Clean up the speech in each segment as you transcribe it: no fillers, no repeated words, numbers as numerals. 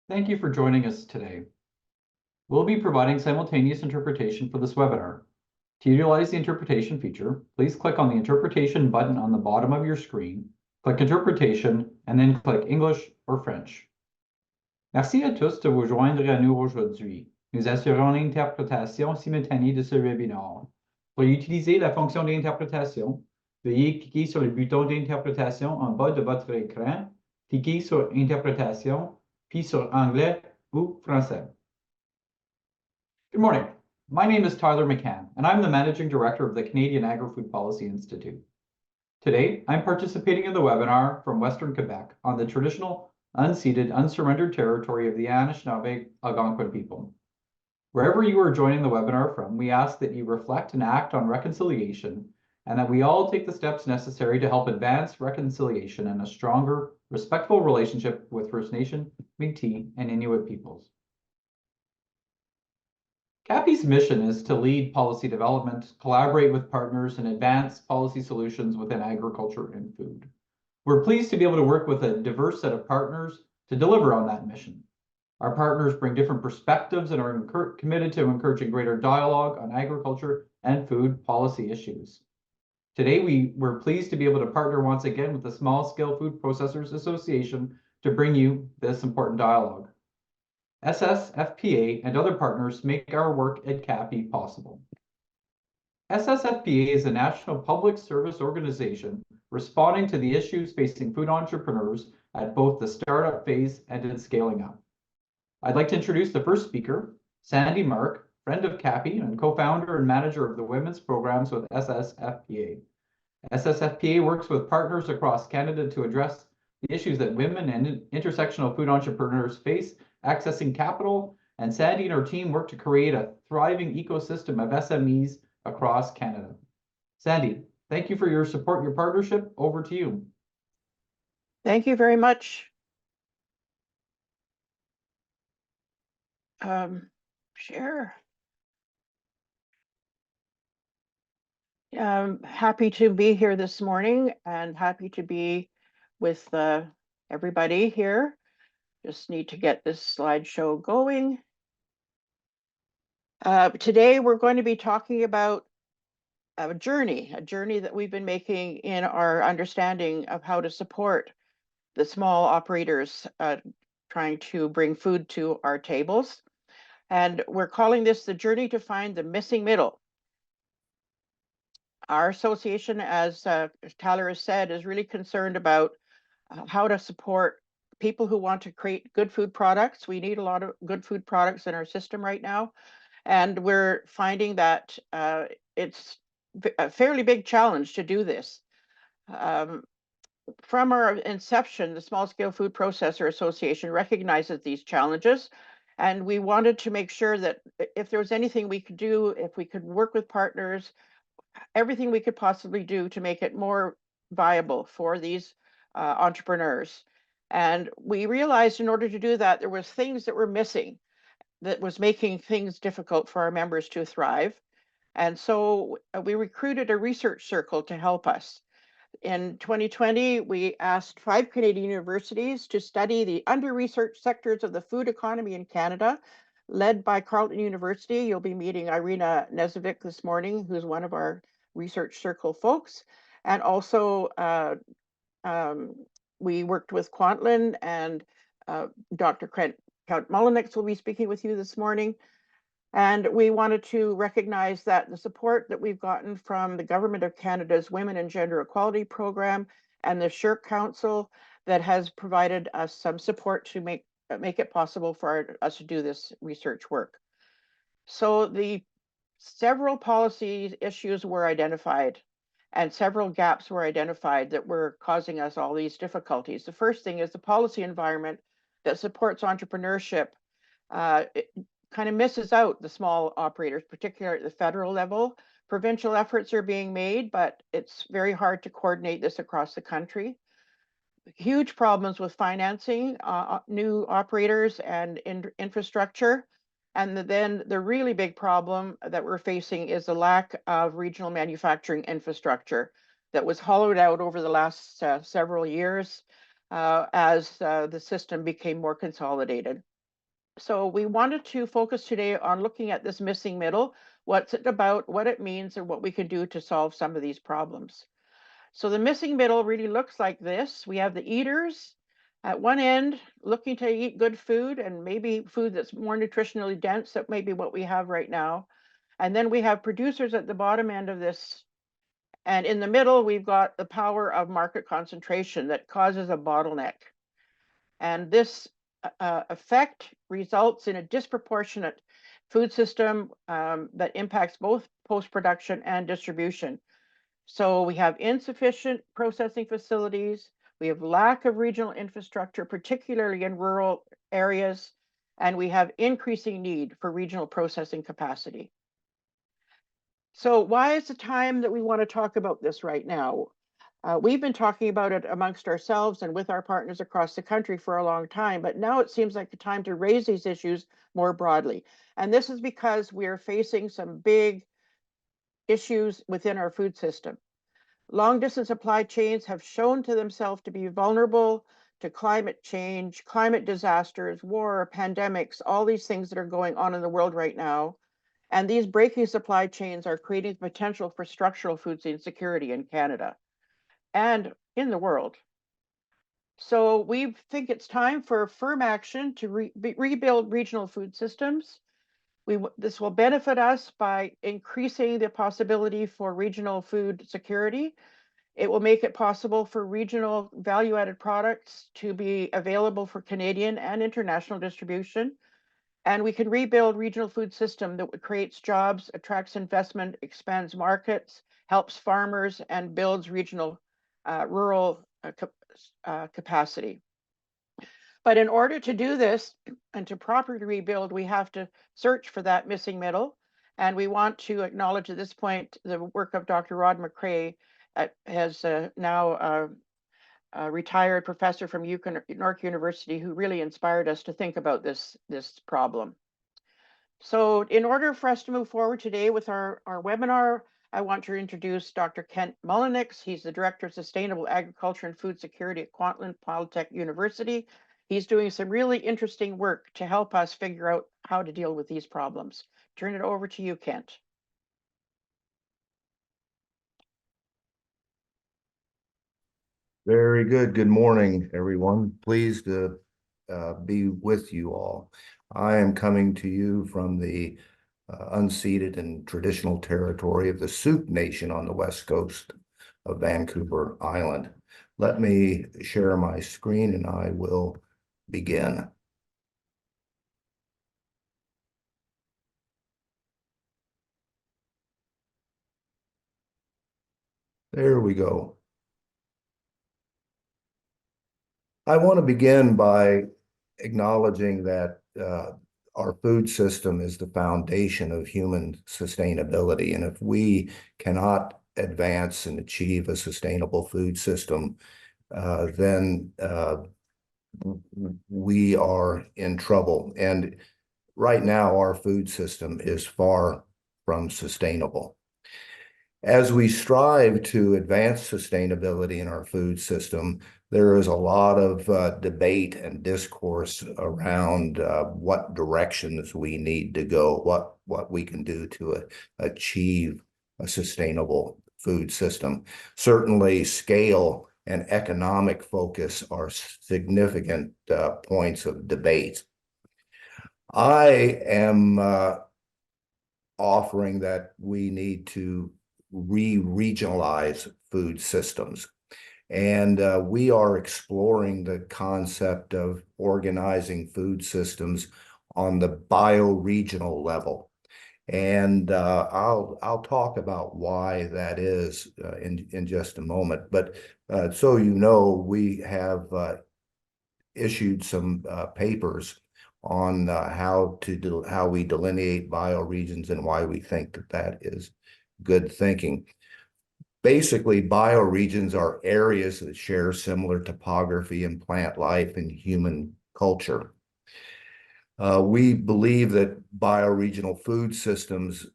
Thank you for joining us today. We'll be providing simultaneous interpretation for this webinar. To utilize the interpretation feature, please click on the interpretation button on the bottom of your screen, click Interpretation, and then click English or French. Merci à tous de vous joindre à nous aujourd'hui. Nous assurons l'interprétation simultanée de ce webinaire. Pour utiliser la fonction d'interprétation, veuillez cliquer sur le bouton d'interprétation en bas de votre écran, cliquez sur Interprétation, puis sur Anglais ou Français. Good morning. My name is Tyler McCann, and I'm the Managing Director of the Canadian Agri-Food Policy Institute. Today, I'm participating in the webinar from Western Quebec on the traditional, unceded, unsurrendered territory of the Anishinaabe Algonquin people. Wherever you are joining the webinar from, we ask that you reflect and act on reconciliation, and that we all take the steps necessary to help advance reconciliation and a stronger, respectful relationship with First Nation, Métis, and Inuit peoples. CAPI's mission is to lead policy development, collaborate with partners, and advance policy solutions within agriculture and food. We're pleased to be able to work with a diverse set of partners to deliver on that mission. Our partners bring different perspectives and are committed to encouraging greater dialogue on agriculture and food policy issues. Today, we're pleased to be able to partner once again with the Small Scale Food Processors Association to bring you this important dialogue. SSFPA and other partners make our work at CAPI possible. SSFPA is a national public service organization responding to the issues facing food entrepreneurs at both the startup phase and in scaling up. I'd like to introduce the first speaker, Sandy Mark, friend of CAPI and co-founder and manager of the women's programs with SSFPA. SSFPA works with partners across Canada to address the issues that women and intersectional food entrepreneurs face accessing capital, and Sandy and her team work to create a thriving ecosystem of SMEs across Canada. Sandy, thank you for your support and your partnership. Over to you. Thank you very much. Share. I'm happy to be here this morning and happy to be with everybody here. Just need to get this slideshow going. Today we're going to be talking about a journey that we've been making in our understanding of how to support the small operators trying to bring food to our tables. And we're calling this the journey to find the missing middle. Our association, as Tyler has said, is really concerned about how to support people who want to create good food products. We need a lot of good food products in our system right now. And we're finding that it's a fairly big challenge to do this. From our inception, the Small Scale Food Processor Association recognizes these challenges. And we wanted to make sure that if there was anything we could do, if we could work with partners, everything we could possibly do to make it more viable for these entrepreneurs. And we realized in order to do that, there was things that were missing that was making things difficult for our members to thrive. And so we recruited a research circle to help us. In 2020, we asked 5 Canadian universities to study the under-researched sectors of the food economy in Canada, led by Carleton University. You'll be meeting Irina Nezovic this morning, who's one of our research circle folks. And also, we worked with Kwantlen, and Dr. Count Mullenix will be speaking with you this morning. And we wanted to recognize that the support that we've gotten from the Government of Canada's Women and Gender Equality Program and the SSHRC Council that has provided us some support to make it possible for us to do this research work. So the several policy issues were identified and several gaps were identified that were causing us all these difficulties. The first thing is the policy environment that supports entrepreneurship kind of misses out the small operators, particularly at the federal level. Provincial efforts are being made, but it's very hard to coordinate this across the country. Huge problems with financing new operators and infrastructure. And then the really big problem that we're facing is the lack of regional manufacturing infrastructure that was hollowed out over the last several years as the system became more consolidated. So we wanted to focus today on looking at this missing middle, what's it about, what it means, and what we can do to solve some of these problems. So the missing middle really looks like this. We have the eaters at one end looking to eat good food and maybe food that's more nutritionally dense, that may be what we have right now. And then we have producers at the bottom end of this. And in the middle, we've got the power of market concentration that causes a bottleneck. And this effect results in a disproportionate food system that impacts both post-production and distribution. So we have insufficient processing facilities, we have lack of regional infrastructure, particularly in rural areas, and we have increasing need for regional processing capacity. So why is the time that we want to talk about this right now? We've been talking about it amongst ourselves and with our partners across the country for a long time, but now it seems like the time to raise these issues more broadly. And this is because we are facing some big issues within our food system. Long distance supply chains have shown to themselves to be vulnerable to climate change, climate disasters, war, pandemics, all these things that are going on in the world right now. And these breaking supply chains are creating the potential for structural food insecurity in Canada and in the world. So we think it's time for firm action to rebuild regional food systems. This will benefit us by increasing the possibility for regional food security. It will make it possible for regional value-added products to be available for Canadian and international distribution. And we can rebuild regional food system that creates jobs, attracts investment, expands markets, helps farmers, and builds regional rural capacity. But in order to do this and to properly rebuild, we have to search for that missing middle. And we want to acknowledge at this point the work of Dr. Rod McRae, as now a retired professor from York University, who really inspired us to think about this problem. So in order for us to move forward today with our webinar, I want to introduce Dr. Kent Mullenix. He's the Director of Sustainable Agriculture and Food Security at Kwantlen Polytech University. He's doing some really interesting work to help us figure out how to deal with these problems. Turn it over to you, Kent. Very good. Good morning, everyone. Pleased to be with you all. I am coming to you from the unceded and traditional territory of the Sioux Nation on the west coast of Vancouver Island. Let me share my screen and I will begin. There we go. I want to begin by acknowledging that our food system is the foundation of human sustainability. And if we cannot advance and achieve a sustainable food system, then we are in trouble. And right now, our food system is far from sustainable. As we strive to advance sustainability in our food system, there is a lot of debate and discourse around what directions we need to go, what we can do to achieve a sustainable food system. Certainly, scale and economic focus are significant points of debate. I am offering that we need to re-regionalize food systems. And we are exploring the concept of organizing food systems on the bioregional level. And I'll talk about why that is in just a moment. But so you know, we have issued some papers on how we delineate bioregions and why we think that is good thinking. Basically, bioregions are areas that share similar topography and plant life and human culture. We believe that bioregional food systems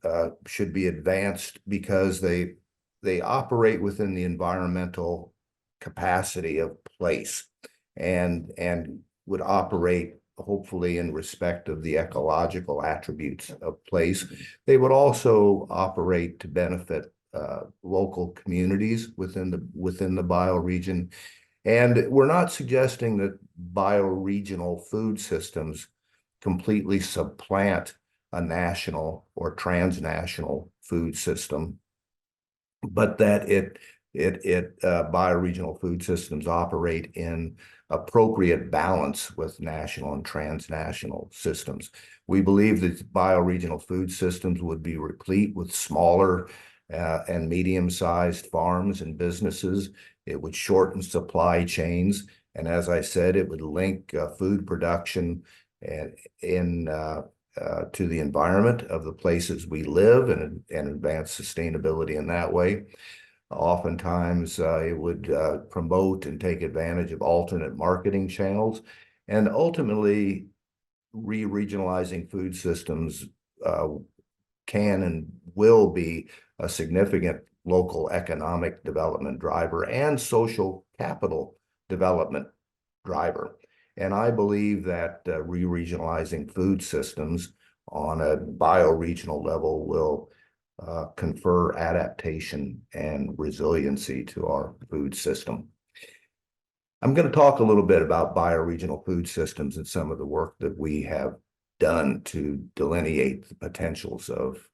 should be advanced because they operate within the environmental capacity of place and would operate hopefully in respect of the ecological attributes of place. They would also operate to benefit local communities within the bioregion. And we're not suggesting that bioregional food systems completely supplant a national or transnational food system, but that bioregional food systems operate in appropriate balance with national and transnational systems. We believe that bioregional food systems would be replete with smaller and medium-sized farms and businesses. It would shorten supply chains. And as I said, it would link food production and to the environment of the places we live and advance sustainability in that way. Oftentimes, it would promote and take advantage of alternate marketing channels, and ultimately, re-regionalizing food systems can and will be a significant local economic development driver and social capital development driver. And I believe that re-regionalizing food systems on a bioregional level will confer adaptation and resiliency to our food system. I'm going to talk a little bit about bioregional food systems and some of the work that we have done to delineate the potentials of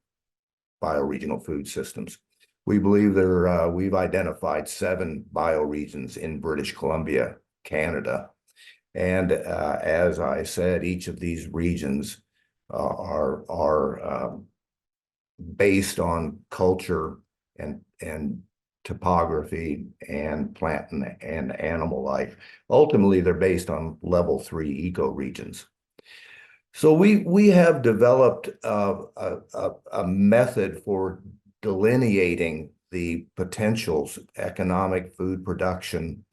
bioregional food systems. We believe we've identified 7 bioregions in British Columbia, Canada. And as I said, each of these regions are based on culture and topography and plant and animal life. Ultimately, they're based on level 3 ecoregions. So we have developed a method for delineating the potentials, economic, food production,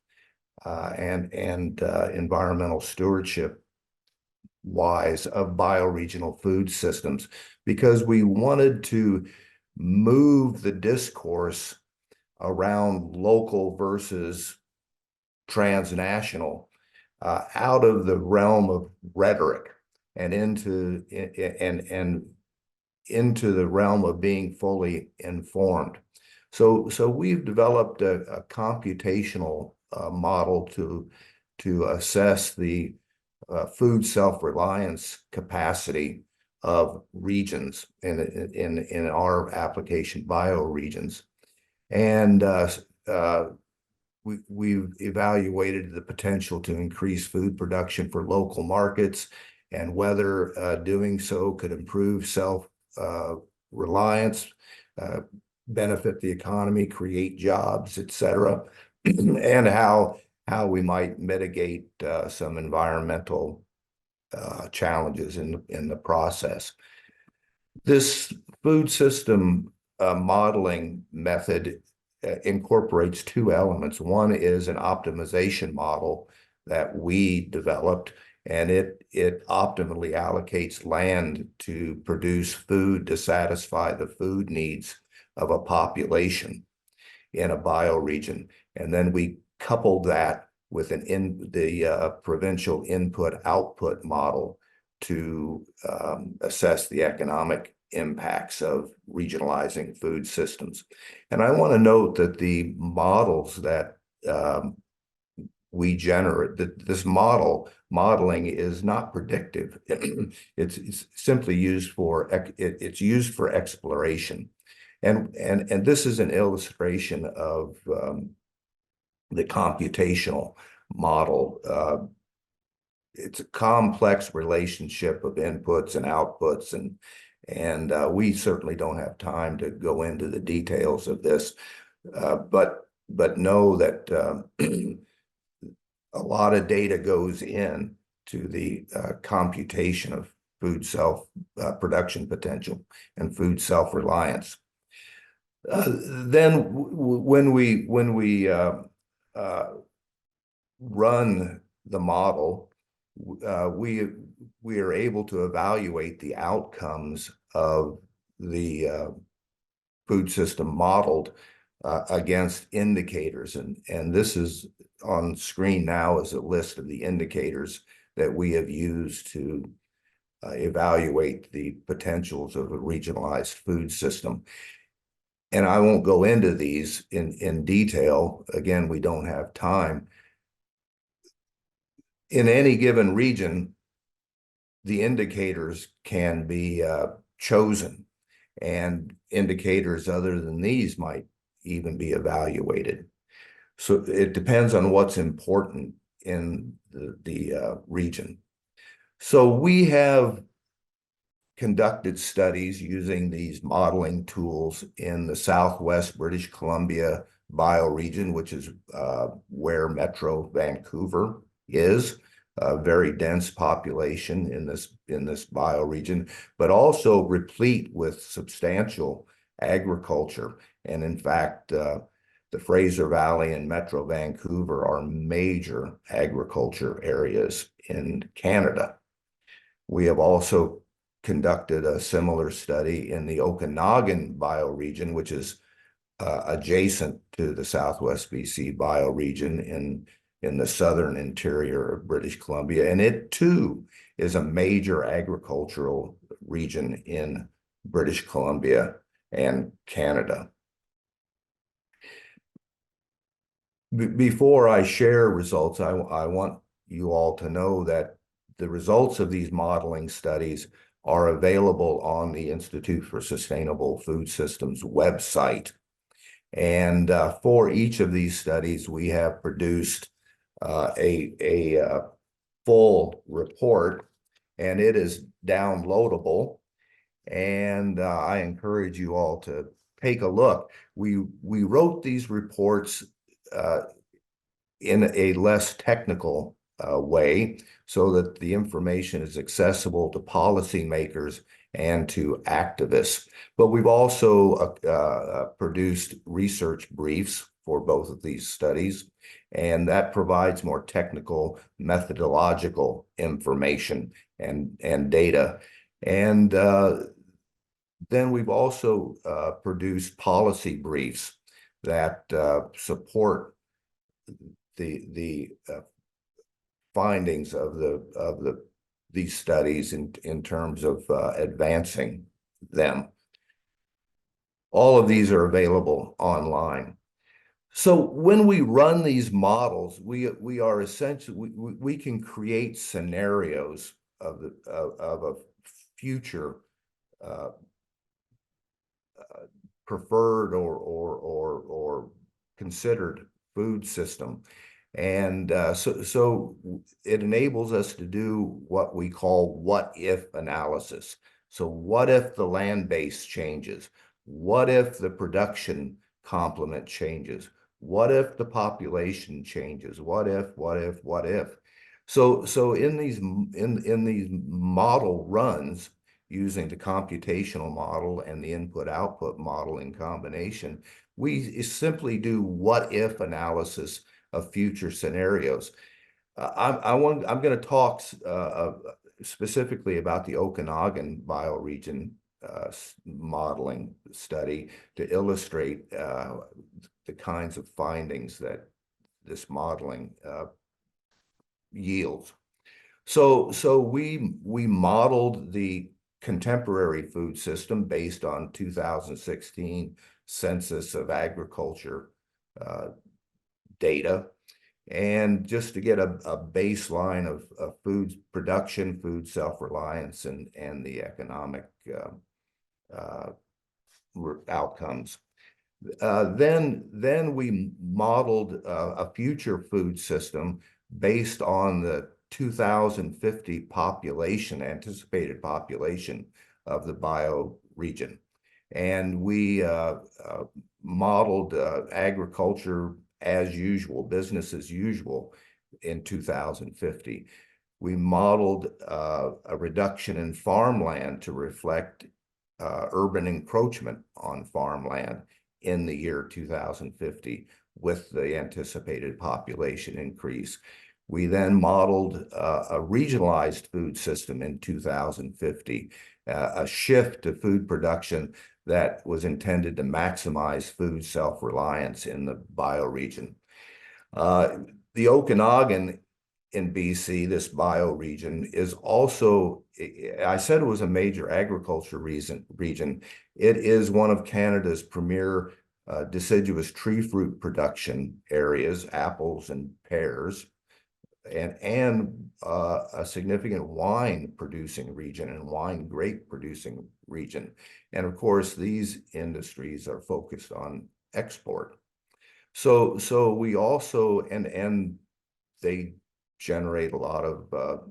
and environmental stewardship wise of bioregional food systems, because we wanted to move the discourse around local versus transnational out of the realm of rhetoric and into the realm of being fully informed. So we've developed a computational model to assess the food self-reliance capacity of regions in our application bioregions. And we've evaluated the potential to increase food production for local markets and whether doing so could improve self-reliance, benefit the economy, create jobs, et cetera, and how we might mitigate some environmental challenges in the process. This food system modeling method incorporates 2 elements. One is an optimization model that we developed, and it optimally allocates land to produce food to satisfy the food needs of a population in a bioregion. And then we coupled that with the provincial input-output model to assess the economic impacts of regionalizing food systems. And I want to note that the models that we generate, that this modeling is not predictive. It's simply used for exploration. And this is an illustration of the computational model. It's a complex relationship of inputs and outputs, and we certainly don't have time to go into the details of this, but know that a lot of data goes in to the computation of food production potential and food self-reliance. Then when we run the model, we are able to evaluate the outcomes of the food system modeled against indicators, and this is on screen now is a list of the indicators that we have used to evaluate the potentials of a regionalized food system. And I won't go into these in detail. Again, we don't have time. In any given region, the indicators can be chosen, and indicators other than these might even be evaluated. So it depends on what's important in the region. So we have conducted studies using these modeling tools in the Southwest British Columbia bioregion, which is where Metro Vancouver is. A very dense population in this bioregion, but also replete with substantial agriculture. And in fact, the Fraser Valley and Metro Vancouver are major agriculture areas in Canada. We have also conducted a similar study in the Okanagan bioregion, which is adjacent to the Southwest BC bioregion in the southern interior of British Columbia. And it too is a major agricultural region in British Columbia and Canada. Before I share results, I want you all to know that the results of these modeling studies are available on the Institute for Sustainable Food Systems website. And for each of these studies, we have produced a full report, and it is downloadable. And I encourage you all to take a look. We wrote these reports in a less technical way, so that the information is accessible to policymakers and to activists. But we've also produced research briefs for both of these studies, and that provides more technical methodological information and data. And then we've also produced policy briefs that support the findings of these studies in terms of advancing them. All of these are available online. So when we run these models, we are essentially we can create scenarios of a future preferred or considered food system. And so it enables us to do what we call what-if analysis. So what if the land base changes? What if the production complement changes? What if the population changes? What if? So in these model runs, using the computational model and the input-output model in combination, we simply do what-if analysis of future scenarios. I'm going to talk specifically about the Okanagan bioregion modeling study to illustrate the kinds of findings that this modeling yields. So we modeled the contemporary food system based on 2016 Census of Agriculture data, and just to get a baseline of food production, food self-reliance, and the economic outcomes. Then we modeled a future food system based on the 2050 population, anticipated population of the bioregion. And we modeled agriculture as usual, business as usual in 2050. We modeled a reduction in farmland to reflect urban encroachment on farmland in the year 2050 with the anticipated population increase. We then modeled a regionalized food system in 2050, a shift to food production that was intended to maximize food self-reliance in the bioregion. The Okanagan in BC, this bioregion, is also, I said it was a major agriculture region. It is one of Canada's premier deciduous tree fruit production areas, apples and pears, and a significant wine producing region and wine grape producing region. And of course, these industries are focused on export. So we also, and they generate a lot of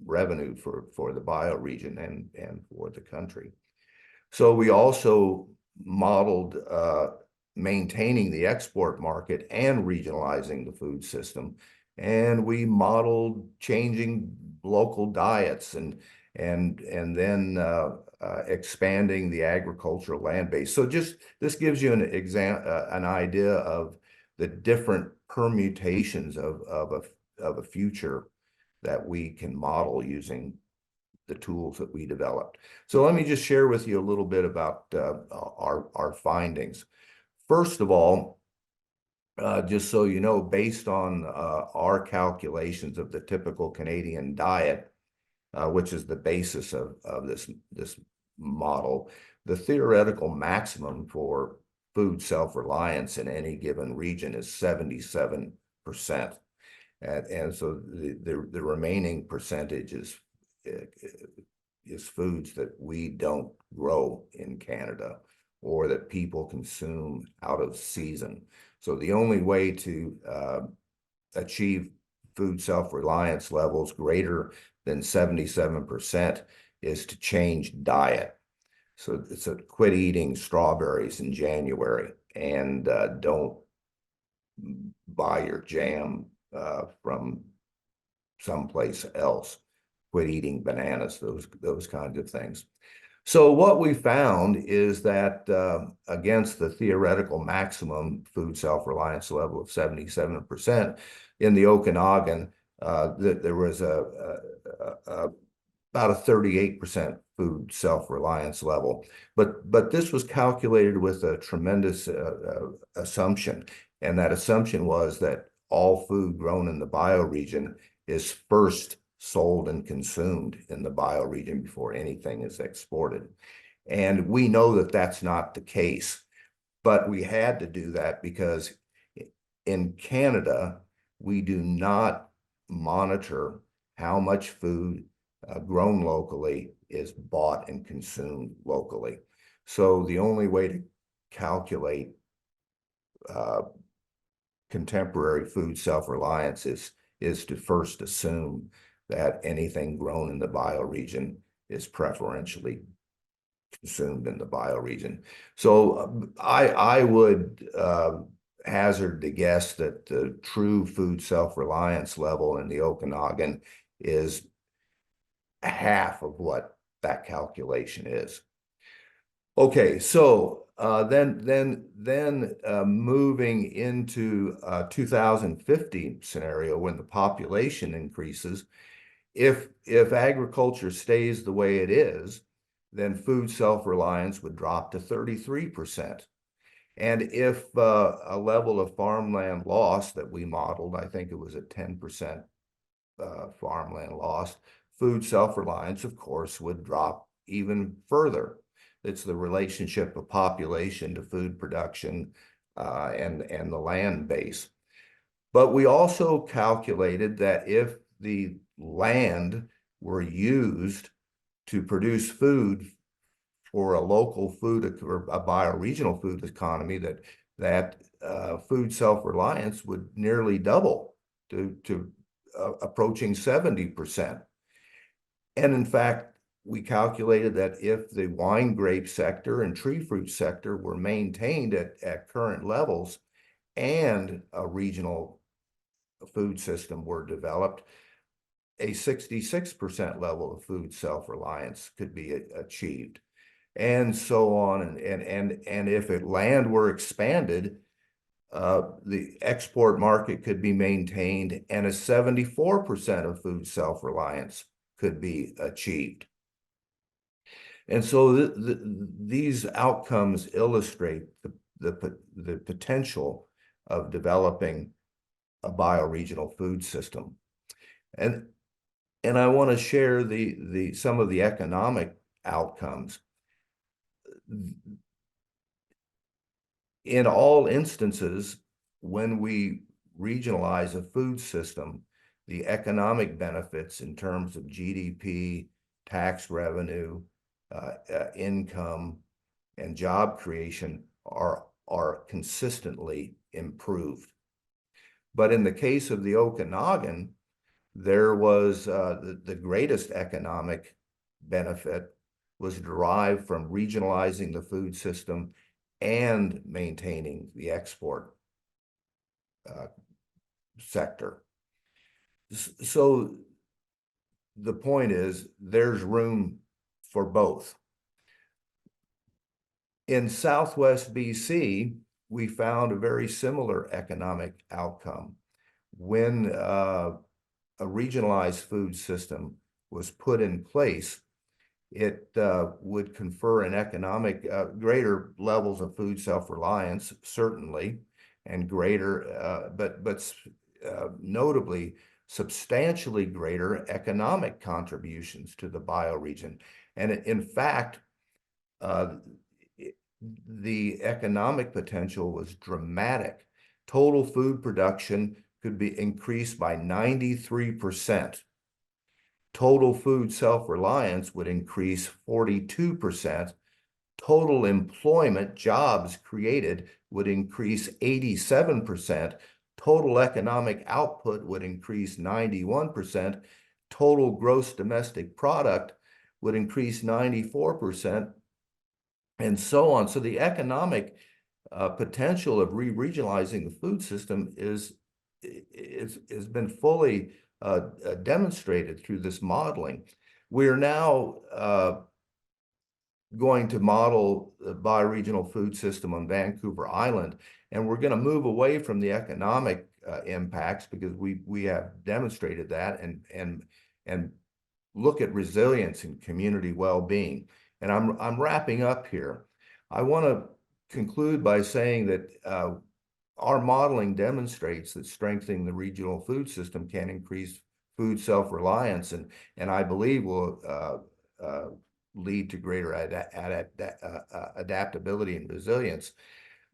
revenue for the bioregion and for the country. So we also modeled maintaining the export market and regionalizing the food system. And we modeled changing local diets and then expanding the agricultural land base. So just this gives you an idea of the different permutations of a future that we can model using the tools that we developed. So let me just share with you a little bit about our findings. First of all, just so you know, based on our calculations of the typical Canadian diet, which is the basis of this model, the theoretical maximum for food self-reliance in any given region is 77%. And so the remaining percentage is foods that we don't grow in Canada or that people consume out of season. So the only way to achieve food self-reliance levels greater than 77% is to change diet. So it's a quit eating strawberries in January and don't buy your jam from someplace else. Quit eating bananas, those kinds of things. So what we found is that against the theoretical maximum food self-reliance level of 77% in the Okanagan, that there was about a 38% food self-reliance level. But this was calculated with a tremendous assumption. And that assumption was that all food grown in the bioregion is first sold and consumed in the bioregion before anything is exported. And we know that that's not the case, but we had to do that because in Canada, we do not monitor how much food grown locally is bought and consumed locally. So the only way to calculate contemporary food self-reliance is to first assume that anything grown in the bioregion is preferentially consumed in the bioregion. So I would hazard to guess that the true food self-reliance level in the Okanagan is half of what that calculation is. Okay, so then moving into 2050 scenario when the population increases, if agriculture stays the way it is, then food self-reliance would drop to 33%. And if a level of farmland loss that we modeled, I think it was a 10% farmland loss, food self-reliance, of course, would drop even further. It's the relationship of population to food production and the land base. But we also calculated that if the land were used to produce food for a local food or a bioregional food economy, that food self-reliance would nearly double to approaching 70%. And in fact, we calculated that if the wine grape sector and tree fruit sector were maintained at current levels and a regional food system were developed, a 66% level of food self-reliance could be achieved, and so on. And if land were expanded, the export market could be maintained, and a 74% of food self-reliance could be achieved. And so these outcomes illustrate the potential of developing a bioregional food system. And I want to share some of the economic outcomes. In all instances, when we regionalize a food system, the economic benefits in terms of GDP, tax revenue, income, and job creation are consistently improved. But in the case of the Okanagan, there was the greatest economic benefit was derived from regionalizing the food system and maintaining the export sector. So the point is, there's room for both. In Southwest BC, we found a very similar economic outcome. When a regionalized food system was put in place, it would confer an economic greater levels of food self-reliance, certainly, and greater, but notably substantially greater economic contributions to the bioregion. And in fact, the economic potential was dramatic. Total food production could be increased by 93%. Total food self-reliance would increase 42%. Total employment, jobs created, would increase 87%. Total economic output would increase 91%. Total gross domestic product would increase 94%, and so on. So the economic potential of regionalizing the food system has been fully demonstrated through this modeling. We're now going to model the bioregional food system on Vancouver Island, and we're going to move away from the economic impacts, because we have demonstrated that, and look at resilience and community well-being. And I'm wrapping up here. I want to conclude by saying that our modeling demonstrates that strengthening the regional food system can increase food self-reliance, and I believe will lead to greater adaptability and resilience.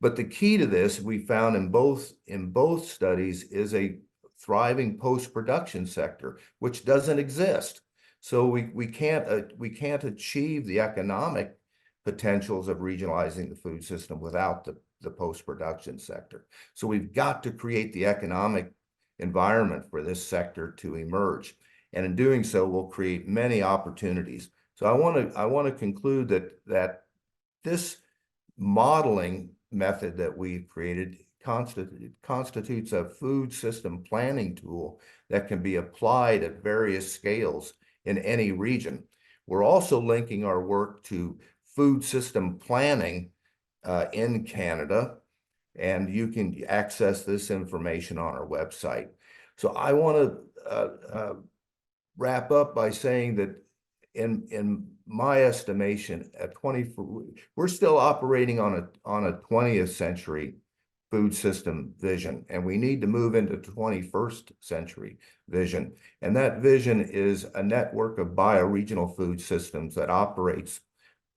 But the key to this, we found in both studies, is a thriving post-production sector, which doesn't exist. So we can't achieve the economic potentials of regionalizing the food system without the post-production sector. So we've got to create the economic environment for this sector to emerge, and in doing so, we'll create many opportunities. So I want to conclude that this modeling method that we've created constitutes a food system planning tool that can be applied at various scales in any region. We're also linking our work to food system planning in Canada, and you can access this information on our website. So I want to wrap up by saying that in my estimation, we're still operating on a 20th century food system vision, and we need to move into 21st century vision. And that vision is a network of bioregional food systems that operates,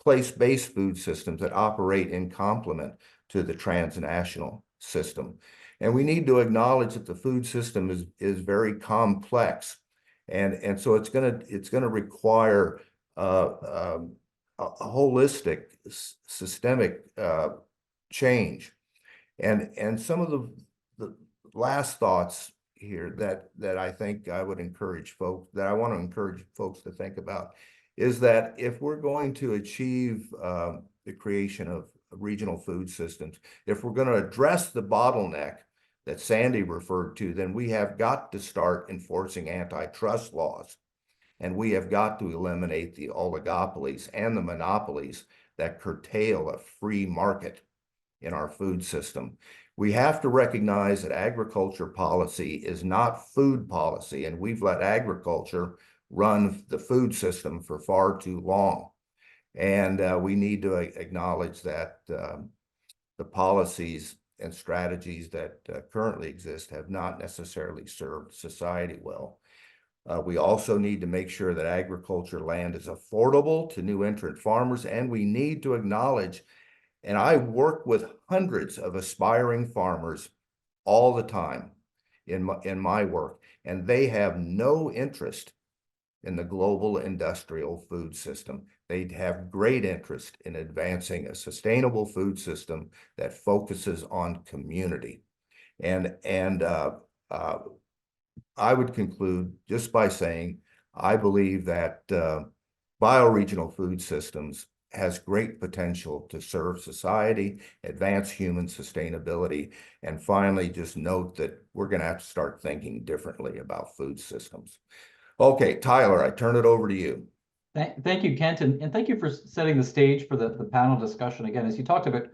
place-based food systems that operate in complement to the transnational system. And we need to acknowledge that the food system is very complex. And so it's gonna require a holistic, systemic change. And some of the last thoughts here that I think I would encourage folks, that I want to encourage folks to think about, is that if we're going to achieve the creation of regional food systems, if we're going to address the bottleneck that Sandy referred to, then we have got to start enforcing antitrust laws. And we have got to eliminate the oligopolies and the monopolies that curtail a free market in our food system. We have to recognize that agriculture policy is not food policy, and we've let agriculture run the food system for far too long. And we need to acknowledge that the policies and strategies that currently exist have not necessarily served society well. We also need to make sure that agriculture land is affordable to new entrant farmers, and we need to acknowledge, and I work with hundreds of aspiring farmers all the time in my work, and they have no interest in the global industrial food system. They have great interest in advancing a sustainable food system that focuses on community. And I would conclude just by saying, I believe that bioregional food systems has great potential to serve society, advance human sustainability, and finally, just note that we're going to have to start thinking differently about food systems. Okay, Tyler, I turn it over to you. Thank you, Kent, and thank you for setting the stage for the panel discussion. Again, as you talked about,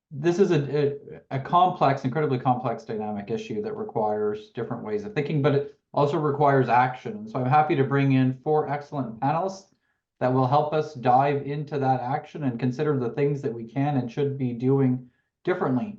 this is a complex, incredibly complex dynamic issue that requires different ways of thinking, but it also requires action. And so I'm happy to bring in 4 excellent panelists that will help us dive into that action and consider the things that we can and should be doing differently.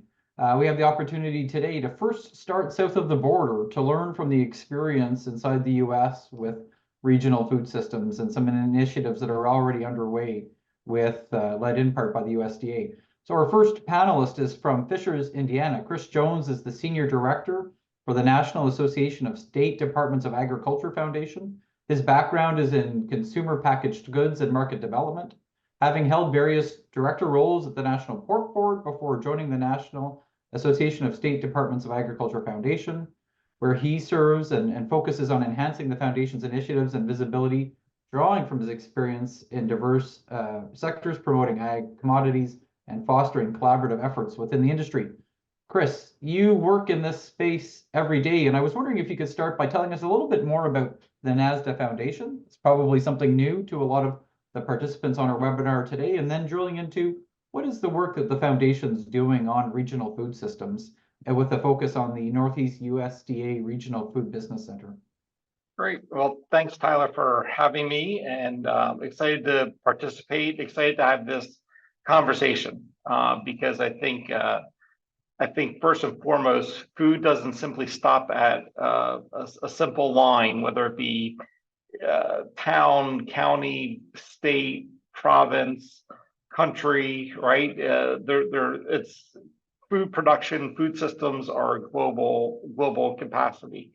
We have the opportunity today to first start south of the border to learn from the experience inside the US with regional food systems and some initiatives that are already underway with led in part by the USDA. So our first panelist is from Fishers, Indiana. Chris Jones is the Senior Director for the National Association of State Departments of Agriculture Foundation. His background is in consumer packaged goods and market development, having held various director roles at the National Pork Board before joining the National Association of State Departments of Agriculture Foundation, where he serves and focuses on enhancing the foundation's initiatives and visibility, drawing from his experience in diverse sectors, promoting ag commodities, and fostering collaborative efforts within the industry. Chris, you work in this space every day, and I was wondering if you could start by telling us a little bit more about the NASDA Foundation. It's probably something new to a lot of the participants on our webinar today, and then drilling into what is the work that the foundation's doing on regional food systems, and with a focus on the Northeast USDA Regional Food Business Center. Great. Well, thanks, Tyler, for having me, and excited to participate, excited to have this conversation because I think first and foremost, food doesn't simply stop at a simple line, whether it be town, county, state, province, country, right? It's food production, food systems are global capacity.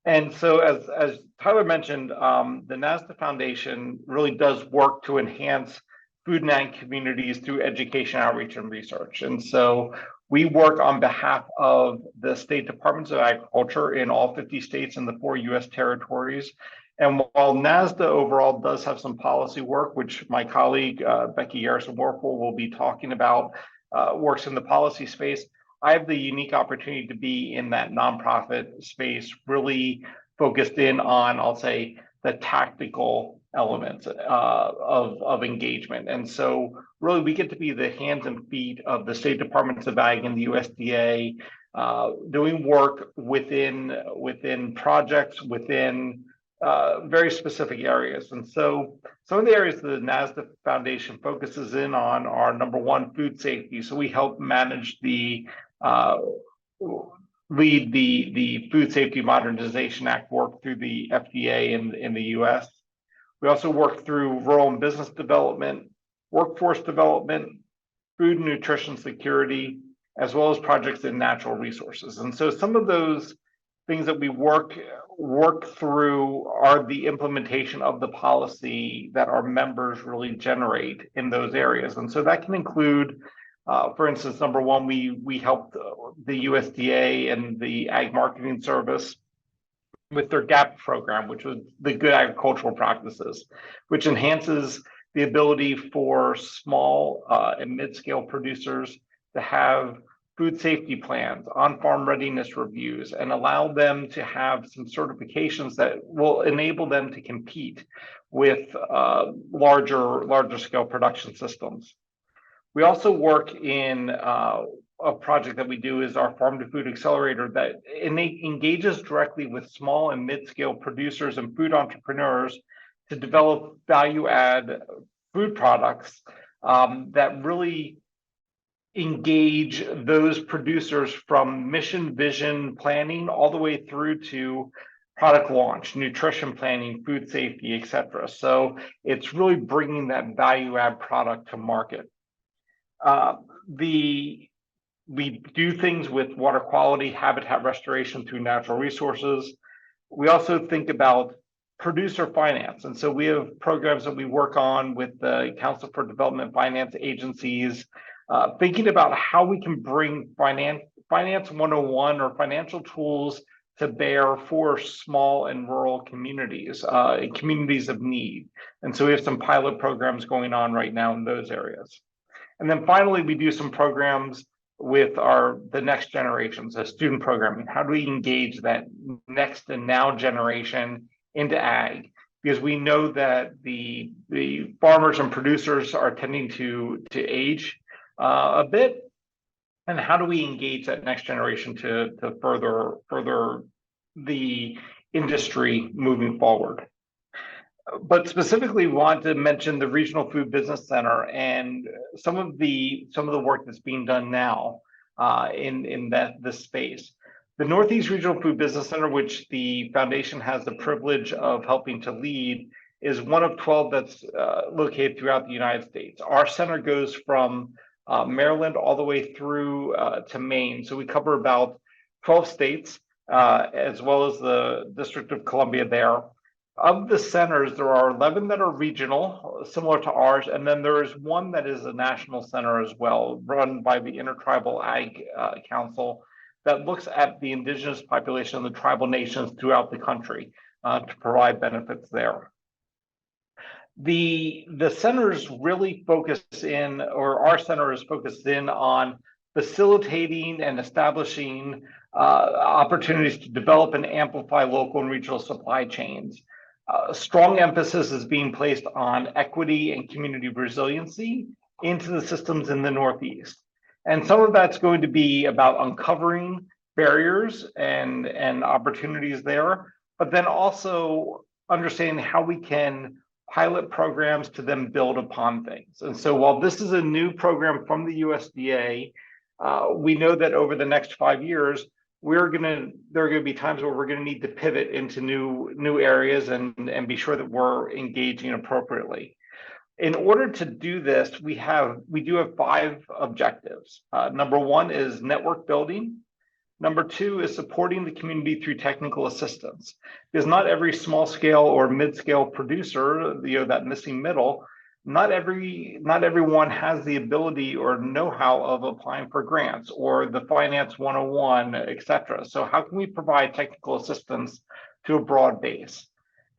And so as Tyler mentioned, the NASDA Foundation really does work to enhance food and ag communities through education, outreach, and research. And so we work on behalf of the state departments of agriculture in all 50 states and the 4 US territories. And while NASDA overall does have some policy work, which my colleague, Becky Garrison-Warfel, will be talking about, works in the policy space, I have the unique opportunity to be in that nonprofit space, really focused in on, I'll say, the tactical elements of engagement. And so really we get to be the hands and feet of the state departments of ag and the USDA, doing work within projects, within very specific areas. And so some of the areas that the NASDA Foundation focuses in on are, number one, food safety. So we help manage lead the Food Safety Modernization Act work through the FDA in the US. We also work through rural and business development, workforce development, food and nutrition security, as well as projects in natural resources. And so some of those things that we work through are the implementation of the policy that our members really generate in those areas. And so that can include, for instance, number one, we help the USDA and the Ag Marketing Service with their GAP program, which was the Good Agricultural Practices, which enhances the ability for small and mid-scale producers to have food safety plans, on-farm readiness reviews, and allow them to have some certifications that will enable them to compete with larger scale production systems. We also work in a project that we do is our Farm to Food Accelerator that engages directly with small and mid-scale producers and food entrepreneurs to develop value-add food products that really engage those producers from mission, vision, planning, all the way through to product launch, nutrition planning, food safety, etc. So it's really bringing that value add product to market. We do things with water quality, habitat restoration through natural resources. We also think about producer finance. And so we have programs that we work on with the Council for Development Finance agencies, thinking about how we can bring Finance 101 or financial tools to bear for small and rural communities, communities of need. And so we have some pilot programs going on right now in those areas. And then finally, we do some programs with the next generation, so student programming. How do we engage that next and now generation into ag? Because we know that the farmers and producers are tending to age a bit. And how do we engage that next generation to further the industry moving forward? But specifically, we want to mention the Regional Food Business Center and some of the work that's being done now in this space. The Northeast Regional Food Business Center, which the foundation has the privilege of helping to lead, is one of 12 that's located throughout the United States. Our center goes from Maryland all the way through to Maine, so we cover about 12 states as well as the District of Columbia there. Of the centers, there are 11 that are regional, similar to ours, and then there is one that is a national center as well, run by the Intertribal Ag Council, that looks at the indigenous population of the tribal nations throughout the country to provide benefits there. The centers really focus in, or our center is focused in on facilitating and establishing opportunities to develop and amplify local and regional supply chains. Strong emphasis is being placed on equity and community resiliency into the systems in the Northeast. And some of that's going to be about uncovering barriers and opportunities there, but then also understanding how we can pilot programs to then build upon things. And so while this is a new program from the USDA, we know that over the next 5 years, there are going to be times where we're going to need to pivot into new areas and be sure that we're engaging appropriately. In order to do this, we do have 5 objectives. Number 1 is network building. Number 2 is supporting the community through technical assistance, because not every small scale or mid-scale producer, that missing middle, not everyone has the ability or know-how of applying for grants or the Finance 101, et cetera. So how can we provide technical assistance to a broad base?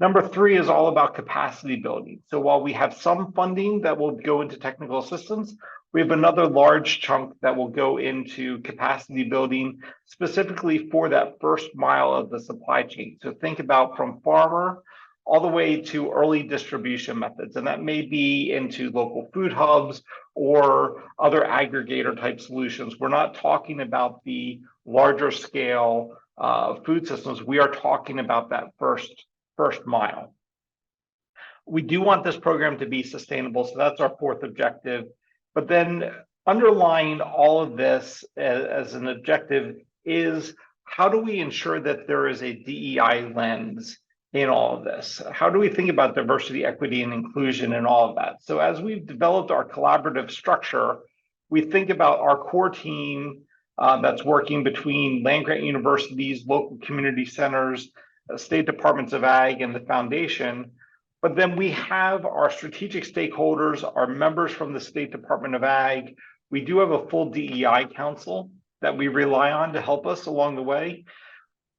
Number 3 is all about capacity building. So while we have some funding that will go into technical assistance, we have another large chunk that will go into capacity building specifically for that first mile of the supply chain. So think about from farmer all the way to early distribution methods. And that may be into local food hubs or other aggregator type solutions. We're not talking about the larger scale food systems. We are talking about that first mile. We do want this program to be sustainable. So that's our 4th objective. But then underlying all of this as an objective is, how do we ensure that there is a DEI lens in all of this? How do we think about diversity, equity, and inclusion and all of that? So as we've developed our collaborative structure, we think about our core team that's working between land-grant universities, local community centers, state departments of ag, and the foundation. But then we have our strategic stakeholders, our members from the State Department of Ag. We do have a full DEI council that we rely on to help us along the way.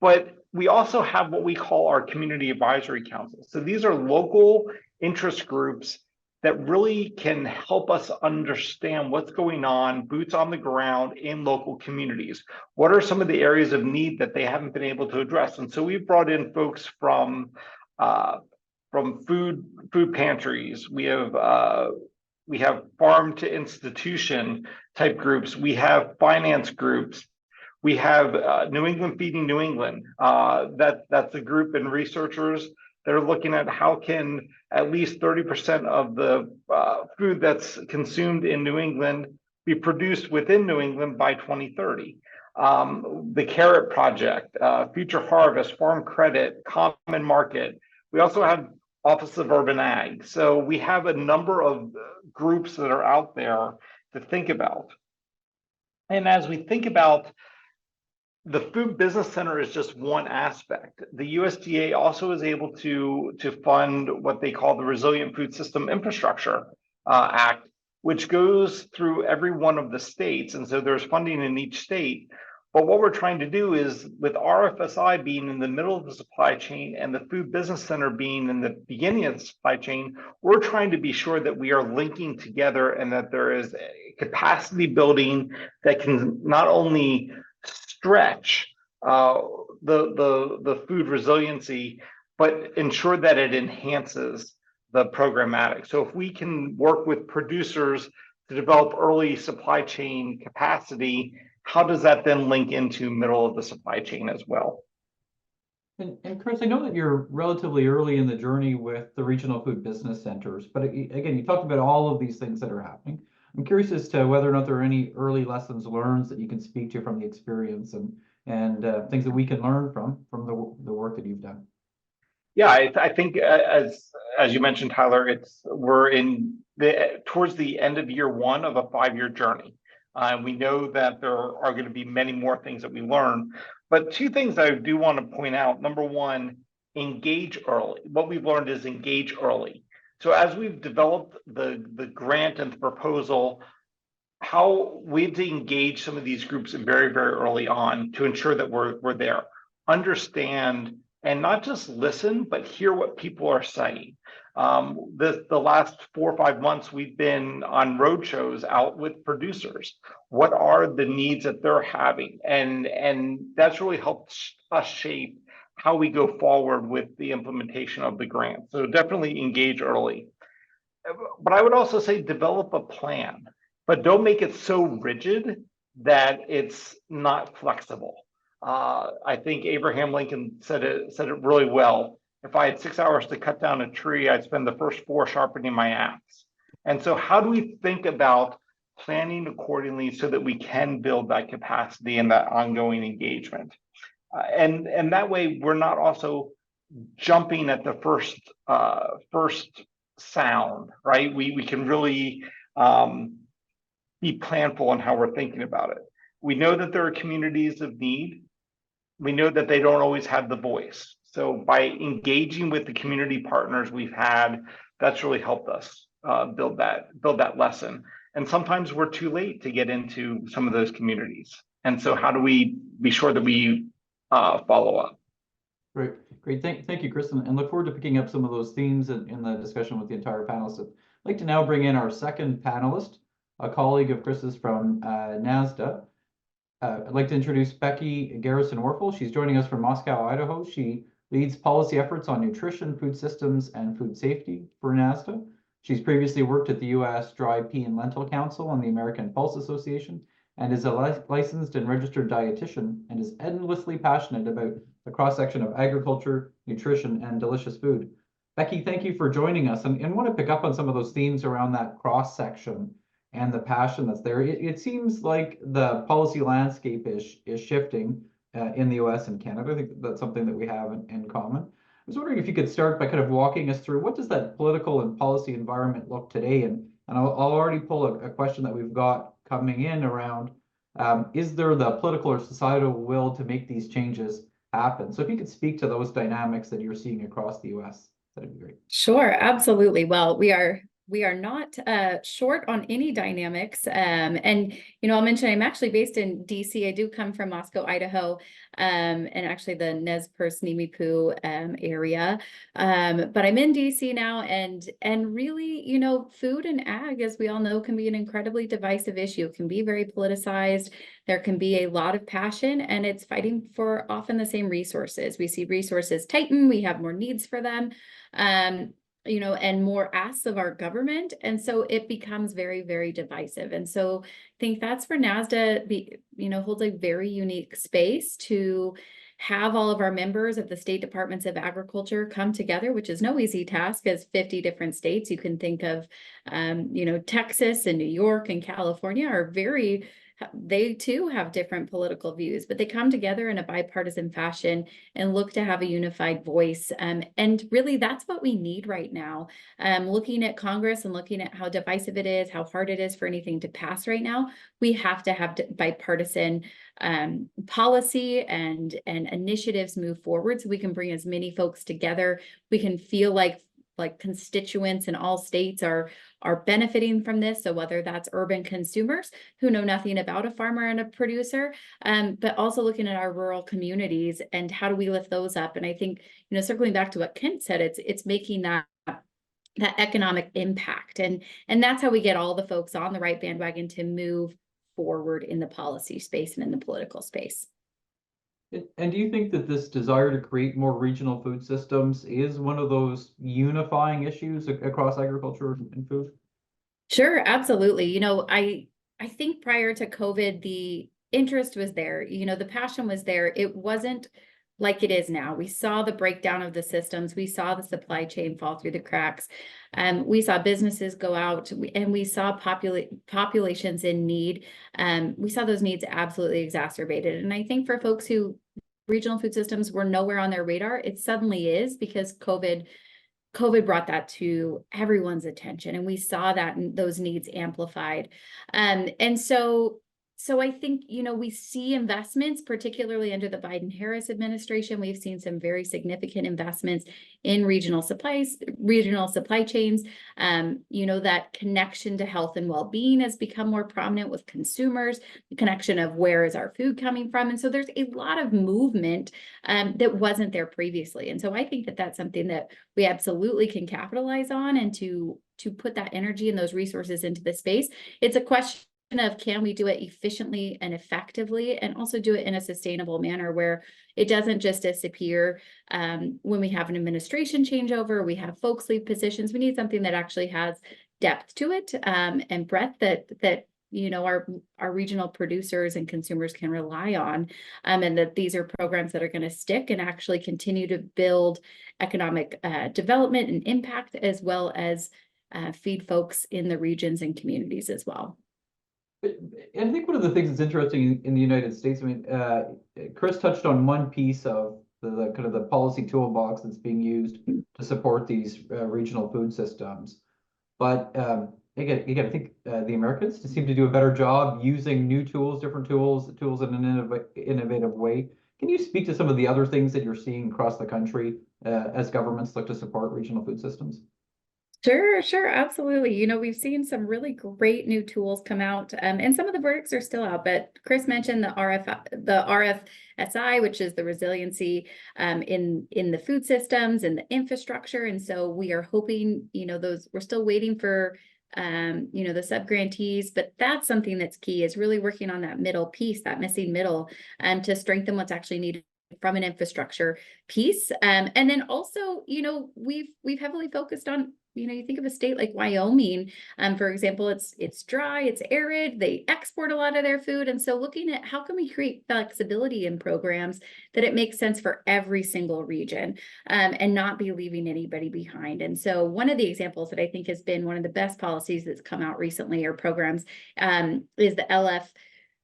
But we also have what we call our community advisory council. So these are local interest groups that really can help us understand what's going on, boots on the ground in local communities. What are some of the areas of need that they haven't been able to address? And so we've brought in folks from food pantries. We have farm to institution type groups. We have finance groups. We have New England Feeding New England. That's a group and researchers that are looking at how can at least 30% of the food that's consumed in New England be produced within New England by 2030. the Carrot Project, Future Harvest, Farm Credit, Common Market. We also have Office of Urban Ag. So we have a number of groups that are out there to think about. And as we think about the Food Business Center is just one aspect. The USDA also is able to fund what they call the Resilient Food System Infrastructure Act, which goes through every one of the states. And so there's funding in each state. But what we're trying to do is, with RFSI being in the middle of the supply chain and the Food Business Center being in the beginning of the supply chain, we're trying to be sure that we are linking together and that there is a capacity building that can not only stretch the food resiliency, but ensure that it enhances the programmatic. So if we can work with producers to develop early supply chain capacity, how does that then link into middle of the supply chain as well? And Chris, I know that you're relatively early in the journey with the regional food business centers, but again, you talked about all of these things that are happening. I'm curious as to whether or not there are any early lessons learned that you can speak to from the experience and things that we can learn from the work that you've done. Yeah, I think as you mentioned, Tyler, we're towards the end of year one of a 5-year journey. We know that there are going to be many more things that we learn, but 2 things I do want to point out. Number one, engage early. What we've learned is engage early. So as we've developed the grant and the proposal, how we have to engage some of these groups very, very early on to ensure that we're there, understand, and not just listen, but hear what people are saying. The last 4 or 5 months, we've been on road shows out with producers. What are the needs that they're having? And that's really helped us shape how we go forward with the implementation of the grant. So definitely engage early. But I would also say develop a plan, but don't make it so rigid that it's not flexible. I think Abraham Lincoln said it really well. If I had 6 hours to cut down a tree, I'd spend the first 4 sharpening my axe. And so how do we think about planning accordingly so that we can build that capacity and that ongoing engagement? And that way we're not also jumping at the first sound, right? We can really be planful in how we're thinking about it. We know that there are communities of need. We know that they don't always have the voice. So by engaging with the community partners we've had, that's really helped us build that lesson. And sometimes we're too late to get into some of those communities. And so how do we be sure that we follow up? Great. Thank you, Chris, and look forward to picking up some of those themes in the discussion with the entire panelists. I'd like to now bring in our second panelist, a colleague of Chris's from NASDA. I'd like to introduce Becky Garrison-Werfel. She's joining us from Moscow, Idaho. She leads policy efforts on nutrition, food systems, and food safety for NASDA. She's previously worked at the U.S. Dry Pea and Lentil Council and the American Pulse Association, and is a licensed and registered dietitian, and is endlessly passionate about the cross-section of agriculture, nutrition, and delicious food. Becky, thank you for joining us, and want to pick up on some of those themes around that cross-section and the passion that's there. It seems like the policy landscape is shifting in the US and Canada. I think that's something that we have in common. I was wondering if you could start by kind of walking us through what does that political and policy environment look today? And I'll already pull a question that we've got coming in around, is there the political or societal will to make these changes happen? So if you could speak to those dynamics that you're seeing across the US, that'd be great. Sure, absolutely. Well, we are not short on any dynamics. And, I'll mention I'm actually based in DC. I do come from Moscow, Idaho, and actually the Nez Perce Nimiipuu area. But I'm in DC now, and really, food and ag, as we all know, can be an incredibly divisive issue. It can be very politicized. There can be a lot of passion, and it's fighting for often the same resources. We see resources tighten. We have more needs for them. And more asks of our government. And so it becomes very, very divisive. And so I think that's where NASDA holds a very unique space to have all of our members of the state departments of agriculture come together, which is no easy task, as 50 different states. You can think of, Texas and New York and California are very they too have different political views, but they come together in a bipartisan fashion and look to have a unified voice. And really, that's what we need right now. Looking at Congress and looking at how divisive it is, how hard it is for anything to pass right now, we have to have bipartisan policy and initiatives move forward so we can bring as many folks together. We can feel like constituents in all states are benefiting from this. So whether that's urban consumers who know nothing about a farmer and a producer, but also looking at our rural communities and how do we lift those up. And I think, circling back to what Kent said, it's making that economic impact. And that's how we get all the folks on the right bandwagon to move forward in the policy space and in the political space. And do you think that this desire to create more regional food systems is one of those unifying issues across agriculture and food? Sure, absolutely. I think prior to COVID, the interest was there, the passion was there. It wasn't like it is now. We saw the breakdown of the systems. We saw the supply chain fall through the cracks. We saw businesses go out, and we saw populations in need. We saw those needs absolutely exacerbated. And I think for folks who regional food systems were nowhere on their radar, it suddenly is, because COVID brought that to everyone's attention, and we saw that those needs amplified. And so I think, we see investments, particularly under the Biden-Harris administration. We've seen some very significant investments in regional supply chains. That connection to health and well-being has become more prominent with consumers, the connection of where is our food coming from. And so there's a lot of movement that wasn't there previously. And so I think that that's something that we absolutely can capitalize on, and to put that energy and those resources into the space. It's a question of, can we do it efficiently and effectively, and also do it in a sustainable manner where it doesn't just disappear when we have an administration changeover, we have folks leave positions. We need something that actually has depth to it and breadth that our regional producers and consumers can rely on, and that these are programs that are going to stick and actually continue to build economic development and impact, as well as feed folks in the regions and communities as well. I think one of the things that's interesting in the United States, Chris touched on one piece of the kind of the policy toolbox that's being used to support these regional food systems. But again, I think the Americans seem to do a better job using new tools, different tools in an innovative way. Can you speak to some of the other things that you're seeing across the country as governments look to support regional food systems? Sure, absolutely. We've seen some really great new tools come out, and some of the verdicts are still out, but Chris mentioned the RFSI, which is the resiliency in the food systems and the infrastructure. And so we are hoping, we're still waiting for the sub-grantees, but that's something that's key, is really working on that middle piece, that missing middle, to strengthen what's actually needed from an infrastructure piece. And then also, we've heavily focused on, you think of a state like Wyoming, for example, it's dry, it's arid, they export a lot of their food. And so looking at how can we create flexibility in programs that it makes sense for every single region, and not be leaving anybody behind. And so one of the examples that I think has been one of the best policies that's come out recently, or programs, is the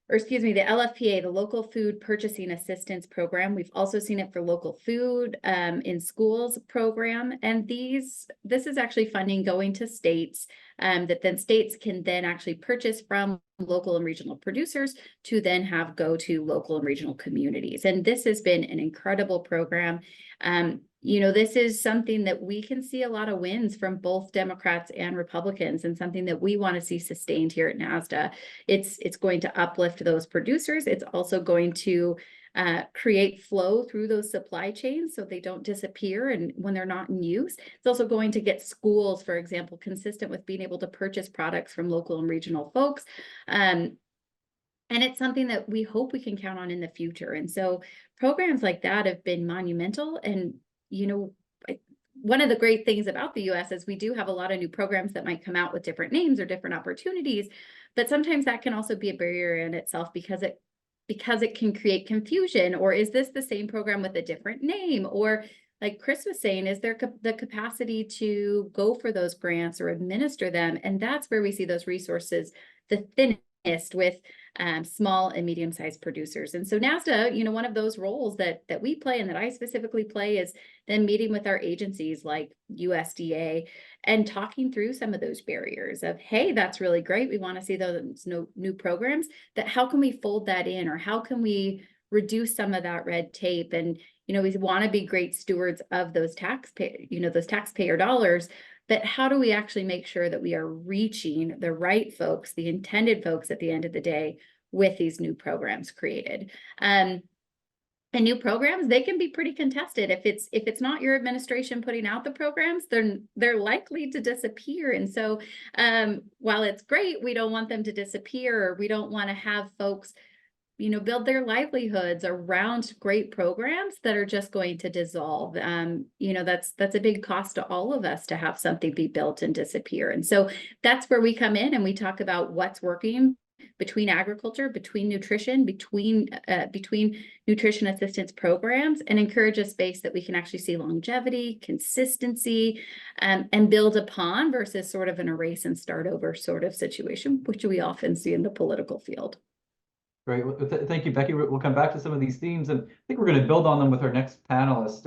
LFPA, the Local Food Purchasing Assistance Program. We've also seen it for local food in schools program. And this is actually funding going to states that then states can then actually purchase from local and regional producers to then have go to local and regional communities. And this has been an incredible program. This is something that we can see a lot of wins from both Democrats and Republicans, and something that we want to see sustained here at NASDA. It's going to uplift those producers. It's also going to create flow through those supply chains so they don't disappear and when they're not in use. It's also going to get schools, for example, consistent with being able to purchase products from local and regional folks. And it's something that we hope we can count on in the future. And so programs like that have been monumental. And one of the great things about the US is we do have a lot of new programs that might come out with different names or different opportunities, but sometimes that can also be a barrier in itself because it can create confusion. Or is this the same program with a different name? Or like Chris was saying, is there the capacity to go for those grants or administer them? And that's where we see those resources the thinnest, with small and medium-sized producers. And so NASDA, one of those roles that we play and that I specifically play is then meeting with our agencies like USDA and talking through some of those barriers of, hey, that's really great. We want to see those new programs. That how can we fold that in, or how can we reduce some of that red tape? And we want to be great stewards of those taxpayer dollars. But how do we actually make sure that we are reaching the right folks, the intended folks at the end of the day with these new programs created? And new programs, they can be pretty contested. If it's not your administration putting out the programs, they're likely to disappear. And so while it's great, we don't want them to disappear, or we don't want to have folks build their livelihoods around great programs that are just going to dissolve. That's a big cost to all of us to have something be built and disappear. And so that's where we come in and we talk about what's working between agriculture, between nutrition, between nutrition assistance programs, and encourage a space that we can actually see longevity, consistency, and build upon, versus sort of an erase and start over sort of situation, which we often see in the political field. Great. Well, thank you, Becky. We'll come back to some of these themes, and I think we're going to build on them with our next panelist.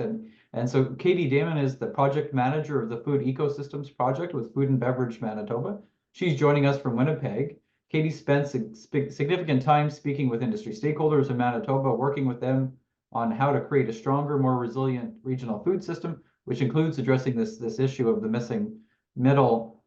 And so Katie Damon is the project manager of the Food Ecosystems Project with Food and Beverage Manitoba. She's joining us from Winnipeg. Katie spent significant time speaking with industry stakeholders in Manitoba, working with them on how to create a stronger, more resilient regional food system, which includes addressing this issue of the missing middle.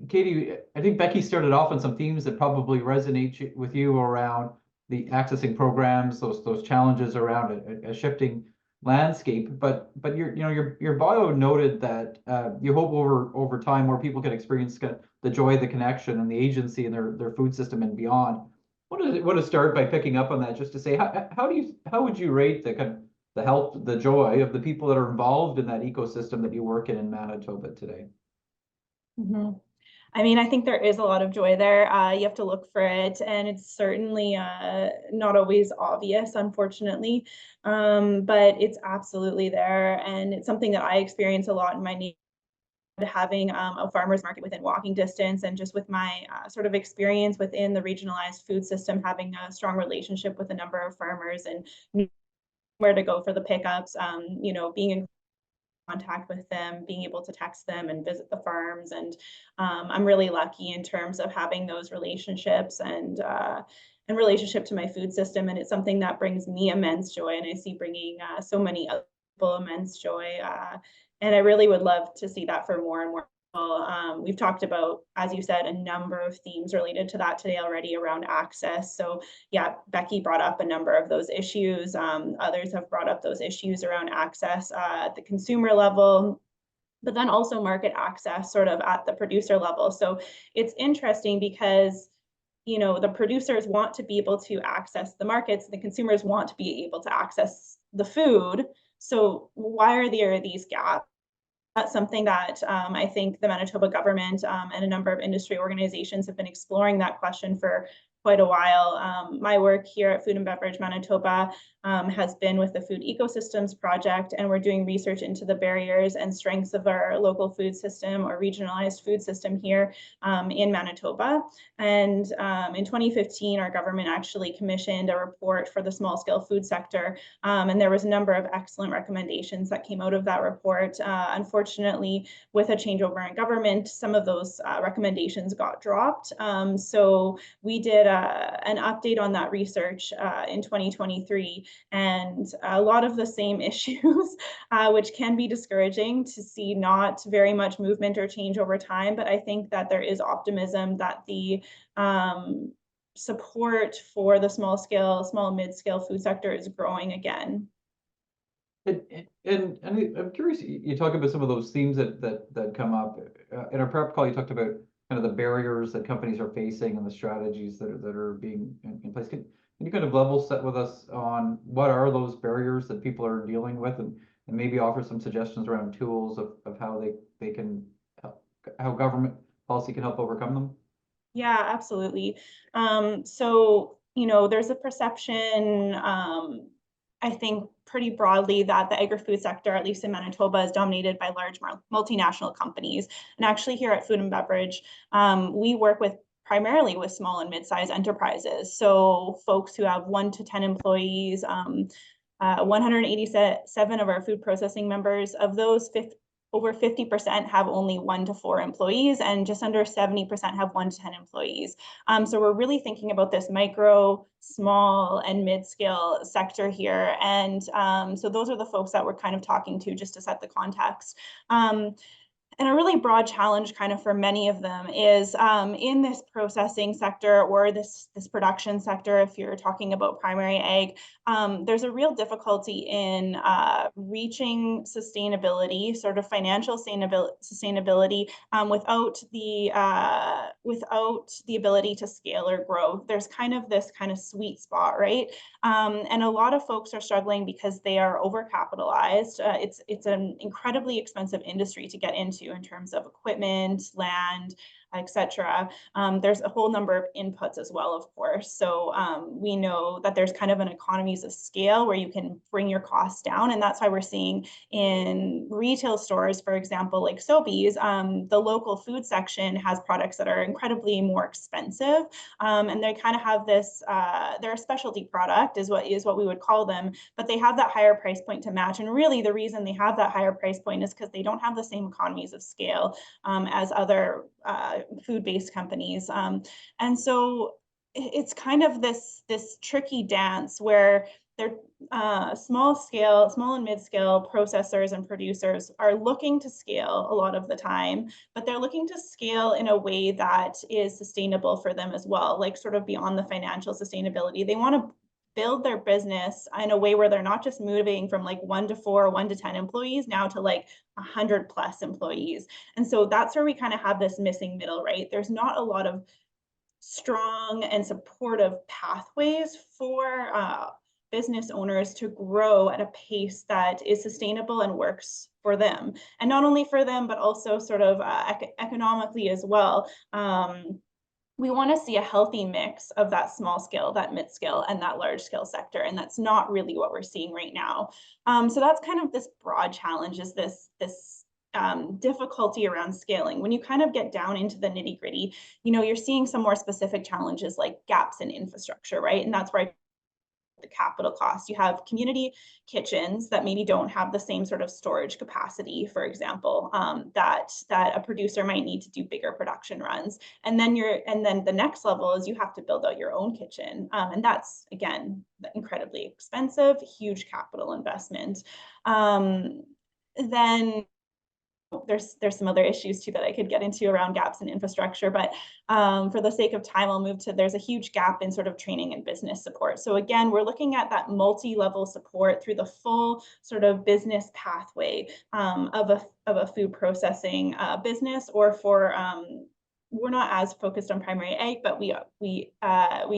Katie, I think Becky started off on some themes that probably resonate with you around the accessing programs, those challenges around a shifting landscape. But your bio noted that you hope over time more people can experience the joy, the connection, and the agency in their food system and beyond. I want to start by picking up on that, just to say, how would you rate the health, the joy of the people that are involved in that ecosystem that you work in Manitoba today? Mm-hmm. I mean, I think there is a lot of joy there. You have to look for it, and it's certainly not always obvious, unfortunately, but it's absolutely there. And it's something that I experience a lot in my neighborhood, having a farmer's market within walking distance, and just with my sort of experience within the regionalized food system, having a strong relationship with a number of farmers and where to go for the pickups, being in contact with them, being able to text them and visit the farms. And I'm really lucky in terms of having those relationships and relationship to my food system. And it's something that brings me immense joy. And I see bringing so many other people immense joy. And I really would love to see that for more and more people. We've talked about, as you said, a number of themes related to that today already around access. So yeah, Becky brought up a number of those issues. Others have brought up those issues around access at the consumer level, but then also market access sort of at the producer level. So it's interesting because the producers want to be able to access the markets, the consumers want to be able to access the food. So why are there these gaps? That's something that I think the Manitoba government and a number of industry organizations have been exploring that question for quite a while. My work here at Food and Beverage Manitoba has been with the Food Ecosystems Project, and we're doing research into the barriers and strengths of our local food system or regionalized food system here in Manitoba. And in 2015, our government actually commissioned a report for the small scale food sector, and there was a number of excellent recommendations that came out of that report. Unfortunately, with a changeover in government, some of those recommendations got dropped. So we did an update on that research in 2023, and a lot of the same issues, which can be discouraging to see not very much movement or change over time. But I think that there is optimism that the support for the small mid-scale food sector is growing again. And I'm curious, you talk about some of those themes that come up. In our prep call, you talked about kind of the barriers that companies are facing and the strategies that are being in place. Can you kind of level set with us on what are those barriers that people are dealing with, and maybe offer some suggestions around tools of how they can help, how government policy can help overcome them? Yeah, absolutely. So, there's a perception, I think pretty broadly, that the agri-food sector, at least in Manitoba, is dominated by large multinational companies. And actually here at Food and Beverage, we work with primarily with small and mid-sized enterprises. So folks who have 1 to 10 employees, 187 of our food processing members, of those, over 50% have only 1 to 4 employees, and just under 70% have 1 to 10 employees. So we're really thinking about this micro, small, and mid-scale sector here. And so those are the folks that we're kind of talking to, just to set the context. And a really broad challenge kind of for many of them is in this processing sector or this production sector, if you're talking about primary ag, there's a real difficulty in reaching sustainability, sort of financial sustainability without the ability to scale or grow. There's kind of this kind of sweet spot, right? And a lot of folks are struggling because they are overcapitalized. It's an incredibly expensive industry to get into in terms of equipment, land, etc. There's a whole number of inputs as well, of course. So we know that there's kind of an economies of scale where you can bring your costs down. And that's why we're seeing in retail stores, for example, like Sobeys, the local food section has products that are incredibly more expensive. And they kind of have this, they're a specialty product is what we would call them, but they have that higher price point to match. And really the reason they have that higher price point is because they don't have the same economies of scale as other food-based companies. And so it's kind of this tricky dance where they're small and mid-scale processors and producers are looking to scale a lot of the time, but they're looking to scale in a way that is sustainable for them as well, like sort of beyond the financial sustainability. They want to build their business in a way where they're not just moving from like 1 to 4, 1 to 10 employees now to like 100 plus employees. And so that's where we kind of have this missing middle, right? There's not a lot of strong and supportive pathways for business owners to grow at a pace that is sustainable and works for them. And not only for them, but also sort of economically as well. We want to see a healthy mix of that small scale, that mid scale, and that large scale sector. And that's not really what we're seeing right now. So that's kind of this broad challenge, is this difficulty around scaling. When you kind of get down into the nitty gritty, you know, you're seeing some more specific challenges like gaps in infrastructure, right? And that's where the capital costs. You have community kitchens that maybe don't have the same sort of storage capacity, for example, that a producer might need to do bigger production runs. And then the next level is you have to build out your own kitchen. And that's, again, incredibly expensive, huge capital investment. Then there's some other issues too that I could get into around gaps in infrastructure, but for the sake of time, I'll move to, there's a huge gap in sort of training and business support. So again, we're looking at that multi-level support through the full sort of business pathway of a food processing business, or for we're not as focused on primary ag, but we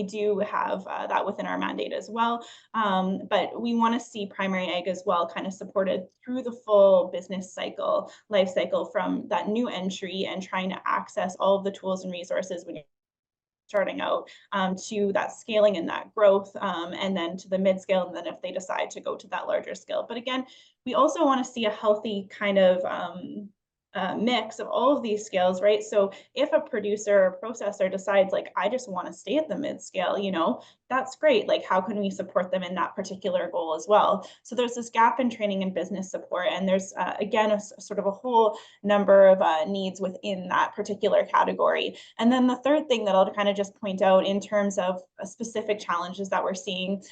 do have that within our mandate as well. But we want to see primary ag as well kind of supported through the full business cycle, life cycle, from that new entry and trying to access all of the tools and resources when you're starting out, to that scaling and that growth, and then to the mid scale, and then if they decide to go to that larger scale. But again, we also want to see a healthy kind of mix of all of these scales, right? So if a producer or processor decides like, I just want to stay at the mid scale, you know, that's great. Like, how can we support them in that particular goal as well? So there's this gap in training and business support, and there's again a sort of a whole number of needs within that particular category. And then the third thing that I'll kind of just point out in terms of specific challenges that we're seeing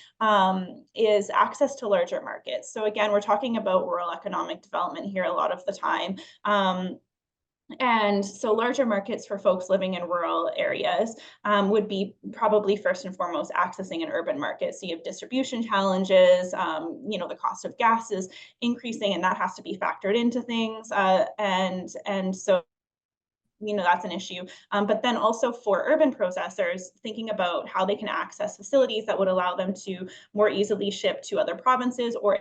is access to larger markets. So again, we're talking about rural economic development here a lot of the time. And so larger markets for folks living in rural areas would be probably first and foremost accessing an urban market. So you have distribution challenges, you know, the cost of gas is increasing, and that has to be factored into things. And so, you know, that's an issue. But then also for urban processors, thinking about how they can access facilities that would allow them to more easily ship to other provinces or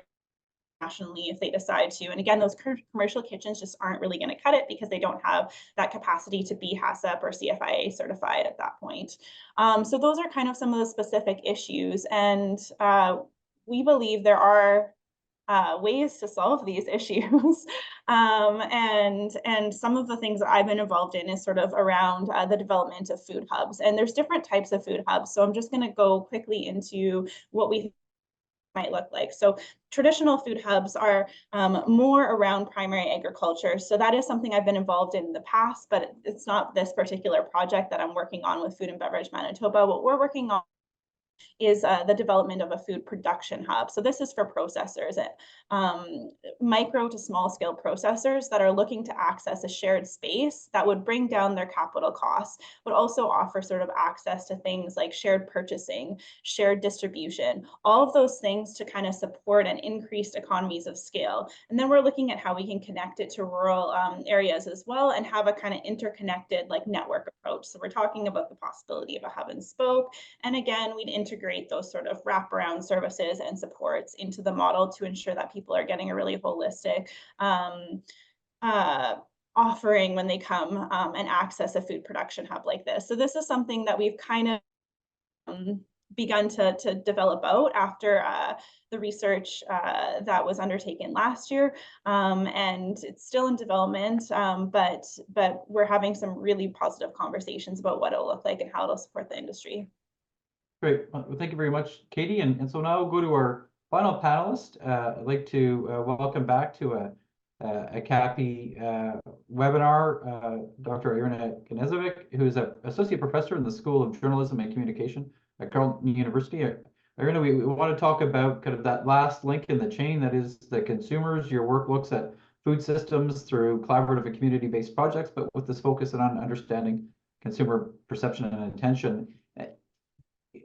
nationally if they decide to. And again, those commercial kitchens just aren't really going to cut it because they don't have that capacity to be HACCP or CFIA certified at that point. So those are kind of some of the specific issues. And we believe there are ways to solve these issues. And some of the things that I've been involved in is sort of around the development of food hubs. And there's different types of food hubs. So I'm just going to go quickly into what we might look like. So traditional food hubs are more around primary agriculture. So that is something I've been involved in the past, but it's not this particular project that I'm working on with Food and Beverage Manitoba. What we're working on is the development of a food production hub. So this is for processors, micro to small scale processors that are looking to access a shared space that would bring down their capital costs, but also offer sort of access to things like shared purchasing, shared distribution, all of those things to kind of support an increased economies of scale. And then we're looking at how we can connect it to rural areas as well and have a kind of interconnected like network approach. So we're talking about the possibility of a hub and spoke. And again, we'd integrate those sort of wraparound services and supports into the model to ensure that people are getting a really holistic offering when they come and access a food production hub like this. So this is something that we've kind of begun to develop out after the research that was undertaken last year, and it's still in development, but we're having some really positive conversations about what it'll look like and how it'll support the industry. Great. Well, thank you very much, Katie. And so now we'll go to our final panelist. I'd like to welcome back to a CAPI webinar, Dr. Irina Knezovic, who is an associate professor in the School of Journalism and Communication at Carleton University. Irina, we want to talk about kind of that last link in the chain, that is the consumers. Your work looks at food systems through collaborative and community-based projects, but with this focus on understanding consumer perception and intention.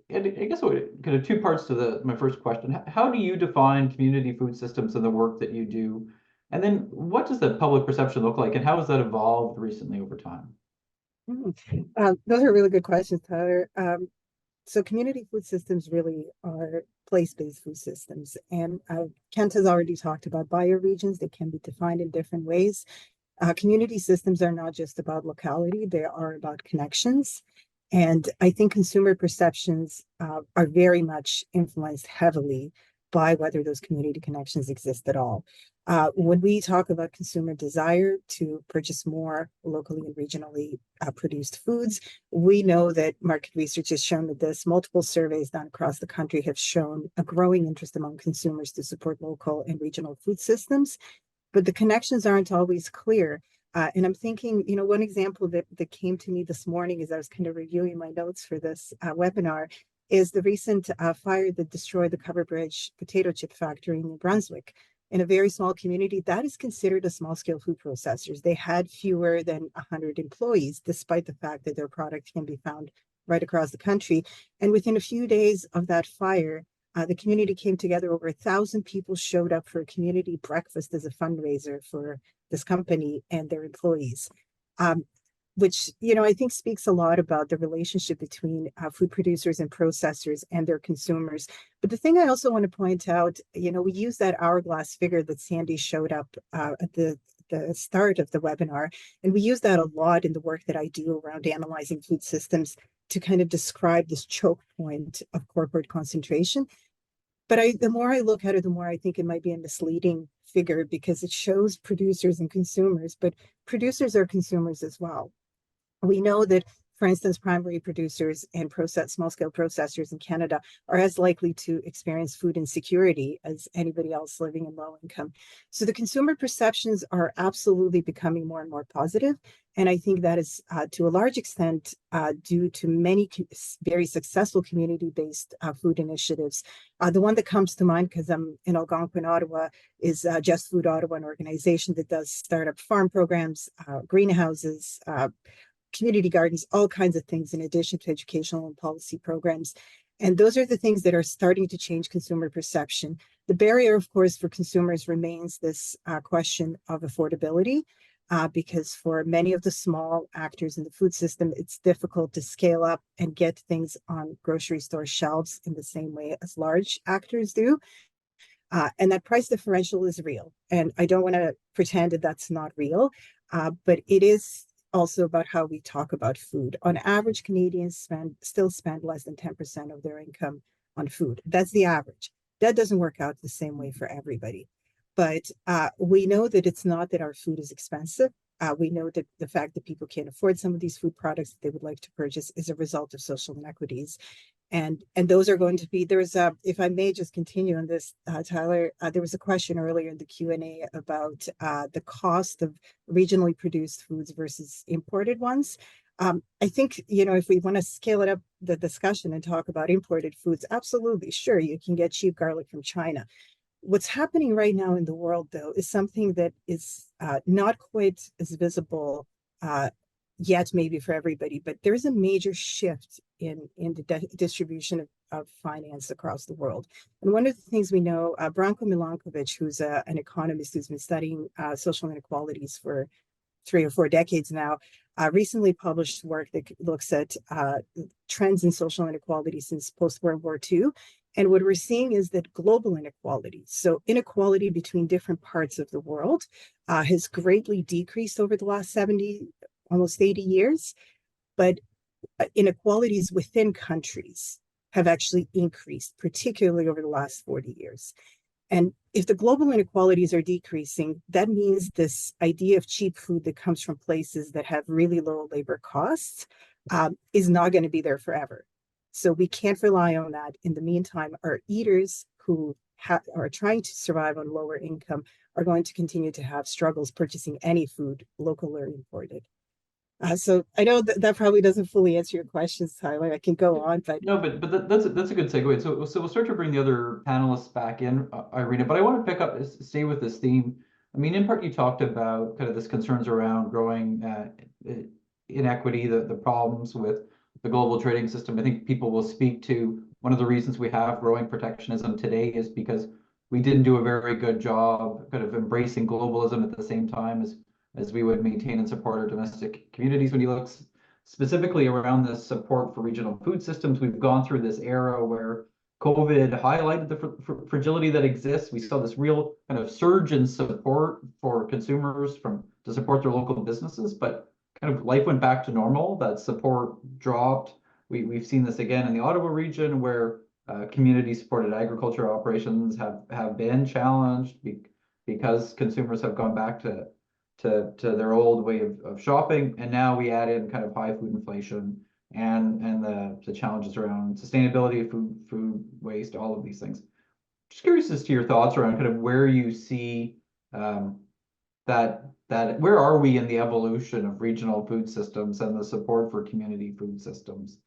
And I guess kind of two parts to my first question. How do you define community food systems in the work that you do? And then what does the public perception look like, and how has that evolved recently over time? Those are really good questions, Tyler. So community food systems really are place-based food systems. And Kent has already talked about bioregions. They can be defined in different ways. Community systems are not just about locality, they are about connections. And I think consumer perceptions are very much influenced heavily by whether those community connections exist at all. When we talk about consumer desire to purchase more locally and regionally produced foods, we know that market research has shown that this. Multiple surveys done across the country have shown a growing interest among consumers to support local and regional food systems, but the connections aren't always clear. And I'm thinking, one example that came to me this morning as I was kind of reviewing my notes for this webinar is the recent fire that destroyed the Cover Bridge potato chip factory in New Brunswick. In a very small community, that is considered a small-scale food processors. They had fewer than 100 employees, despite the fact that their product can be found right across the country. And within a few days of that fire, the community came together. Over 1,000 people showed up for a community breakfast as a fundraiser for this company and their employees, which, I think speaks a lot about the relationship between food producers and processors and their consumers. But the thing I also want to point out, we use that hourglass figure that Sandy showed up at the start of the webinar, and we use that a lot in the work that I do around analyzing food systems to kind of describe this choke point of corporate concentration. But the more I look at it, the more I think it might be a misleading figure, because it shows producers and consumers, but producers are consumers as well. We know that, for instance, primary producers and small-scale processors in Canada are as likely to experience food insecurity as anybody else living in low income. So the consumer perceptions are absolutely becoming more and more positive. And I think that is to a large extent due to many very successful community-based food initiatives. The one that comes to mind, because I'm in Algonquin, Ottawa, is Just Food Ottawa, an organization that does startup farm programs, greenhouses, community gardens, all kinds of things in addition to educational and policy programs. And those are the things that are starting to change consumer perception. The barrier, of course, for consumers remains this question of affordability, because for many of the small actors in the food system, it's difficult to scale up and get things on grocery store shelves in the same way as large actors do. And that price differential is real. And I don't want to pretend that that's not real, but it is also about how we talk about food. On average, Canadians still spend less than 10% of their income on food. That's the average. That doesn't work out the same way for everybody. But we know that it's not that our food is expensive. We know that the fact that people can't afford some of these food products that they would like to purchase is a result of social inequities. And those are going to be, there's a, if I may just continue on this, Tyler, there was a question earlier in the Q&A about the cost of regionally produced foods versus imported ones. I think, you know, if we want to scale it up, the discussion and talk about imported foods, absolutely, sure, you can get cheap garlic from China. What's happening right now in the world, though, is something that is not quite as visible yet, maybe for everybody, but there's a major shift in the distribution of finance across the world. And one of the things we know, Branko Milankovic, who's an economist who's been studying social inequalities for 3 or 4 decades now, recently published work that looks at trends in social inequality since post-World War II. And what we're seeing is that global inequality, so inequality between different parts of the world, has greatly decreased over the last 70, almost 80 years. But inequalities within countries have actually increased, particularly over the last 40 years. And if the global inequalities are decreasing, that means this idea of cheap food that comes from places that have really low labor costs is not going to be there forever. So we can't rely on that. In the meantime, our eaters who are trying to survive on lower income are going to continue to have struggles purchasing any food, local or imported. So I know that probably doesn't fully answer your questions, Tyler. I can go on, but No, but that's a good segue. So we'll start to bring the other panelists back in, Irina. But I want to pick up, stay with this theme. I mean, in part, you talked about kind of this concerns around growing inequity, the problems with the global trading system. I think people will speak to one of the reasons we have growing protectionism today is because we didn't do a very good job kind of embracing globalism at the same time as we would maintain and support our domestic communities. When you look specifically around this support for regional food systems, we've gone through this era where COVID highlighted the fragility that exists. We saw this real kind of surge in support for consumers to support their local businesses, but kind of life went back to normal. That support dropped. We've seen this again in the Ottawa region where community-supported agriculture operations have been challenged because consumers have gone back to their old way of shopping, and now we add in kind of high food inflation and the challenges around sustainability, food waste, all of these things. Just curious as to your thoughts around kind of where you see that where are we in the evolution of regional food systems and the support for community food systems?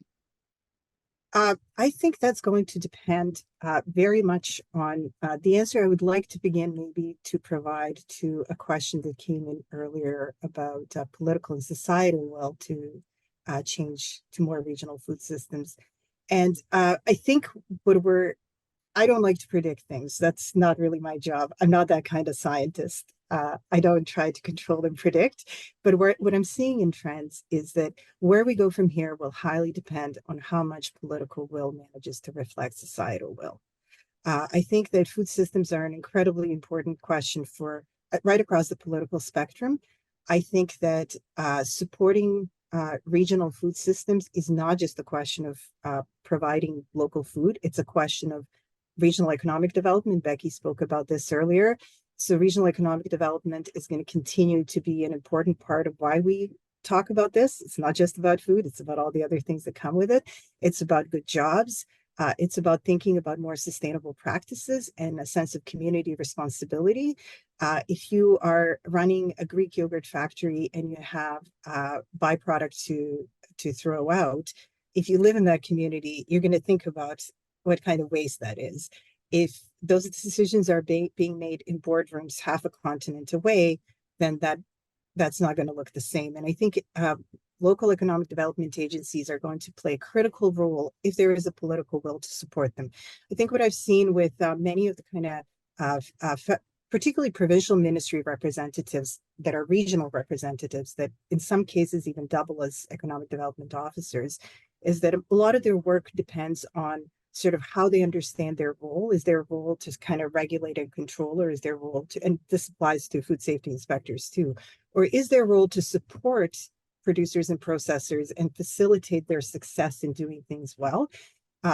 I think that's going to depend very much on the answer. I would like to begin maybe to provide to a question that came in earlier about political and societal will to change to more regional food systems. And I think I don't like to predict things. That's not really my job. I'm not that kind of scientist. I don't try to control and predict, but what I'm seeing in trends is that where we go from here will highly depend on how much political will manages to reflect societal will. I think that food systems are an incredibly important question for right across the political spectrum. I think that supporting regional food systems is not just a question of providing local food. It's a question of regional economic development. Becky spoke about this earlier. So regional economic development is going to continue to be an important part of why we talk about this. It's not just about food. It's about all the other things that come with it. It's about good jobs. It's about thinking about more sustainable practices and a sense of community responsibility. If you are running a Greek yogurt factory and you have byproduct to throw out, if you live in that community, you're going to think about what kind of waste that is. If those decisions are being made in boardrooms half a continent away, then that's not going to look the same. And I think local economic development agencies are going to play a critical role if there is a political will to support them. I think what I've seen with many of the kind of particularly provincial ministry representatives that are regional representatives that in some cases even double as economic development officers is that a lot of their work depends on sort of how they understand their role. Is their role to kind of regulate and control, or is their role to, and this applies to food safety inspectors too, or is their role to support producers and processors and facilitate their success in doing things well?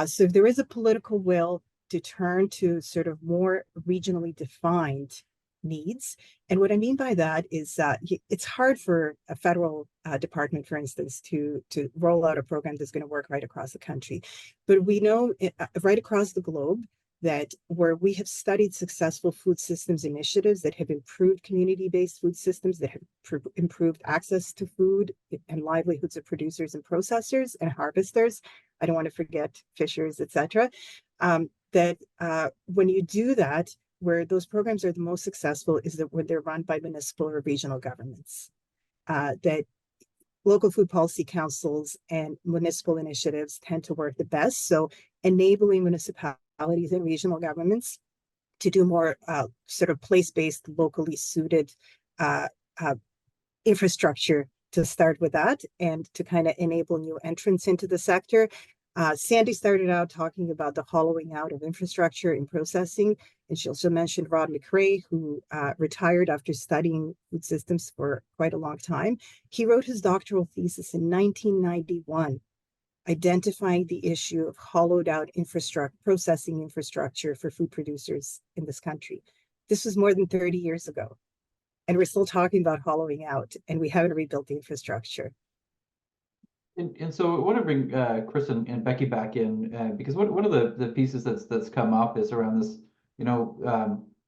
So if there is a political will to turn to sort of more regionally defined needs. And what I mean by that is it's hard for a federal department, for instance, to roll out a program that's going to work right across the country. But we know right across the globe that where we have studied successful food systems initiatives that have improved community-based food systems, that have improved access to food and livelihoods of producers and processors and harvesters. I don't want to forget fishers, etc. That when you do that, where those programs are the most successful is that when they're run by municipal or regional governments. That local food policy councils and municipal initiatives tend to work the best. So enabling municipalities and regional governments to do more sort of place-based, locally suited infrastructure to start with that and to kind of enable new entrants into the sector. Sandy started out talking about the hollowing out of infrastructure in processing, and she also mentioned Rod McRae, who retired after studying food systems for quite a long time. He wrote his doctoral thesis in 1991, identifying the issue of hollowed out processing infrastructure for food producers in this country. This was more than 30 years ago, and we're still talking about hollowing out, and we haven't rebuilt the infrastructure. And so I want to bring Chris and Becky back in because one of the pieces that's come up is around this,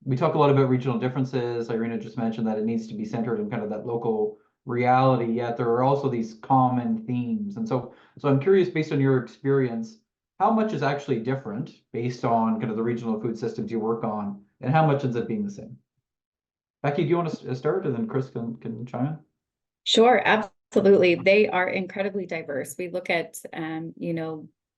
we talk a lot about regional differences. Irina just mentioned that it needs to be centered in kind of that local reality, yet there are also these common themes. And so I'm curious, based on your experience, how much is actually different based on kind of the regional food systems you work on, and how much ends up being the same? Becky, do you want to start, and then Chris can chime in? Sure, absolutely. They are incredibly diverse. We look at,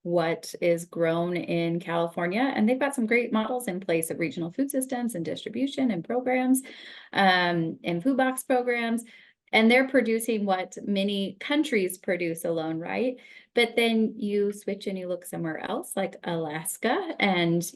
what is grown in California, and they've got some great models in place of regional food systems and distribution and programs, and food box programs. And they're producing what many countries produce alone, right? But then you switch and you look somewhere else, like Alaska, and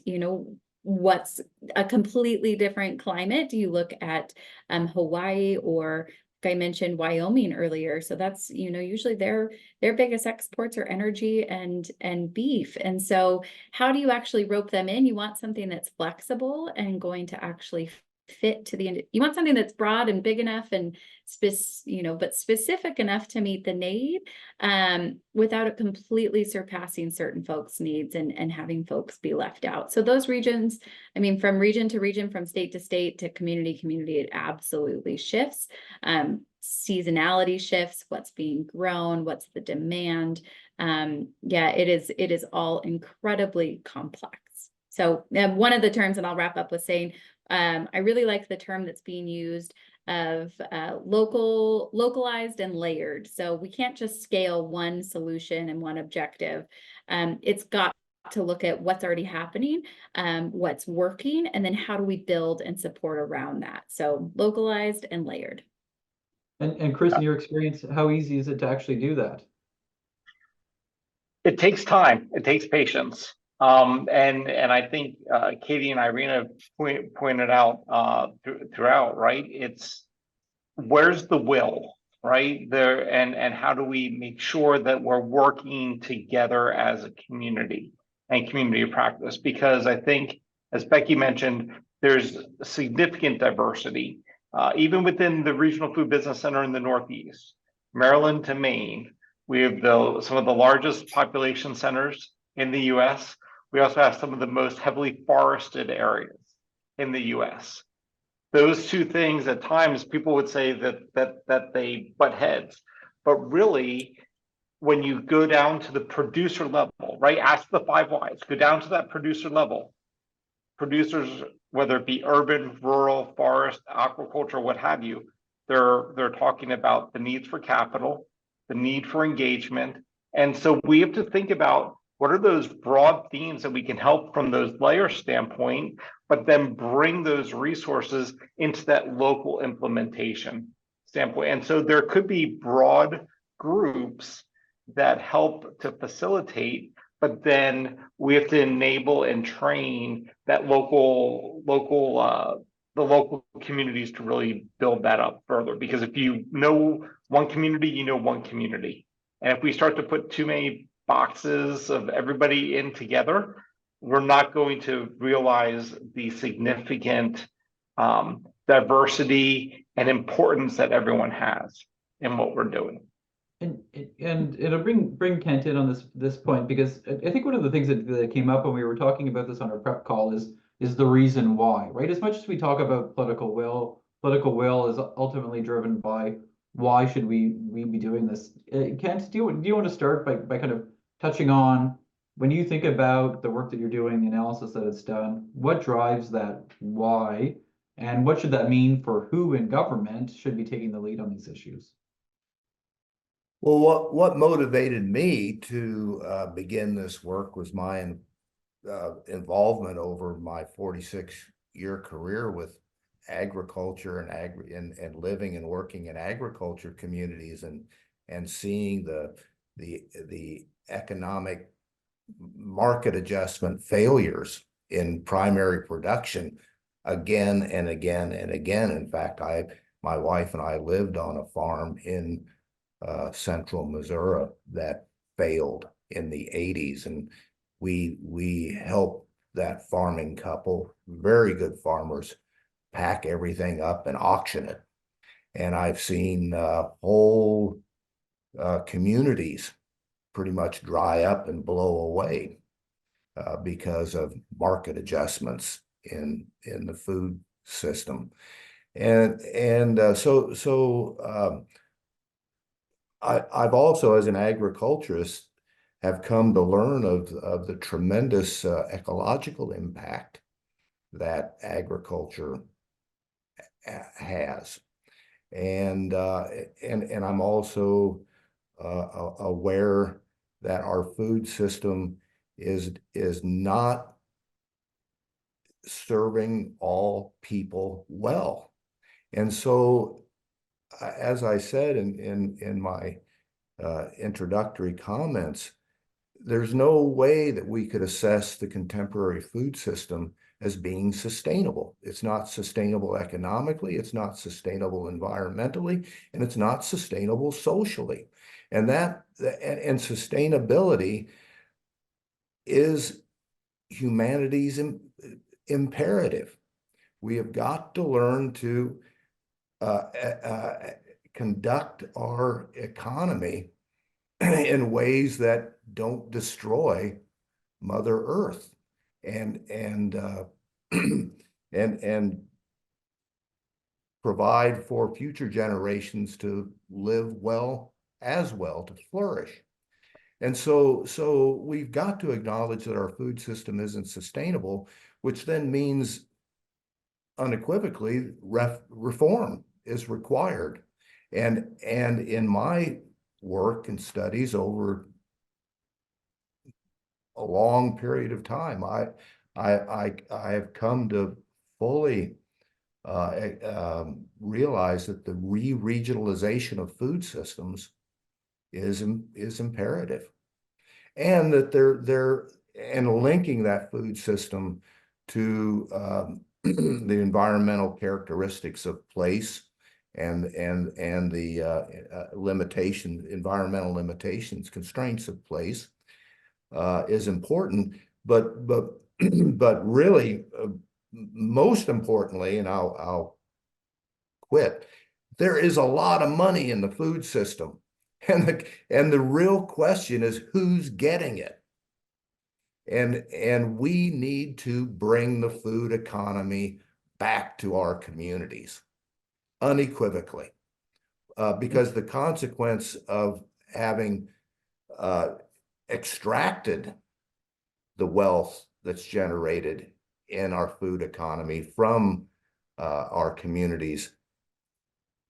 what's a completely different climate. You look at Hawaii, or I mentioned Wyoming earlier. So that's, usually their biggest exports are energy and beef. And so how do you actually rope them in? You want something that's flexible and going to actually fit to you want something that's broad and big enough and but specific enough to meet the need, without it completely surpassing certain folks' needs and having folks be left out. So those regions, from region to region, from state to state to community, it absolutely shifts. Seasonality shifts, what's being grown, what's the demand. It is all incredibly complex. So one of the terms, and I'll wrap up with saying, I really like the term that's being used of localized and layered. So we can't just scale one solution and one objective. It's got to look at what's already happening, what's working, and then how do we build and support around that. So localized and layered. And Chris, in your experience, how easy is it to actually do that? It takes time. It takes patience. And I think Katie and Irina pointed out throughout, right? It's where's the will, right? There, and how do we make sure that we're working together as a community and community of practice? Because I think, as Becky mentioned, there's significant diversity, even within the Regional Food Business Center in the Northeast, Maryland to Maine. We have some of the largest population centers in the U.S. We also have some of the most heavily forested areas in the U.S. Those two things, at times, people would say that they butt heads, but really, when you go down to the producer level, right? Ask the 5 whys. Go down to that producer level. Producers, whether it be urban, rural, forest, aquaculture, what have you, they're talking about the needs for capital, the need for engagement, and so we have to think about what are those broad themes that we can help from those layer standpoint, but then bring those resources into that local implementation standpoint. And so there could be broad groups that help to facilitate, but then we have to enable and train that the local communities to really build that up further. Because if you know one community, you know one community. And if we start to put too many boxes of everybody in together, we're not going to realize the significant diversity and importance that everyone has in what we're doing. And it'll bring Kent in on this point, because I think one of the things that came up when we were talking about this on our prep call is the reason why, right? As much as we talk about political will is ultimately driven by why should we be doing this. Kent, do you want to start by kind of touching on, when you think about the work that you're doing, the analysis that it's done, what drives that why, and what should that mean for who in government should be taking the lead on these issues? Well, what motivated me to begin this work was my involvement over my 46-year career with agriculture and living and working in agriculture communities, and seeing the economic market adjustment failures in primary production again and again and again. In fact, my wife and I lived on a farm in central Missouri that failed in the 80s, and we helped that farming couple, very good farmers, pack everything up and auction it. And I've seen whole communities pretty much dry up and blow away because of market adjustments in the food system. I've also, as an agriculturist, have come to learn of the tremendous ecological impact that agriculture has, and I'm also aware that our food system is not serving all people well, and so, as I said in my introductory comments, there's no way that we could assess the contemporary food system as being sustainable. It's not sustainable economically, it's not sustainable environmentally, and it's not sustainable socially. And sustainability is humanity's imperative. We have got to learn to conduct our economy in ways that don't destroy Mother Earth, and provide for future generations to live well, to flourish. And so we've got to acknowledge that our food system isn't sustainable, which then means unequivocally reform is required. And in my work and studies over a long period of time, I have come to fully realize that the re-regionalization of food systems is imperative, and that they're linking that food system to the environmental characteristics of place and the environmental limitations, constraints of place is important, but really most importantly, and I'll quit, there is a lot of money in the food system, and the real question is who's getting it. And we need to bring the food economy back to our communities unequivocally, because the consequence of having extracted the wealth that's generated in our food economy from our communities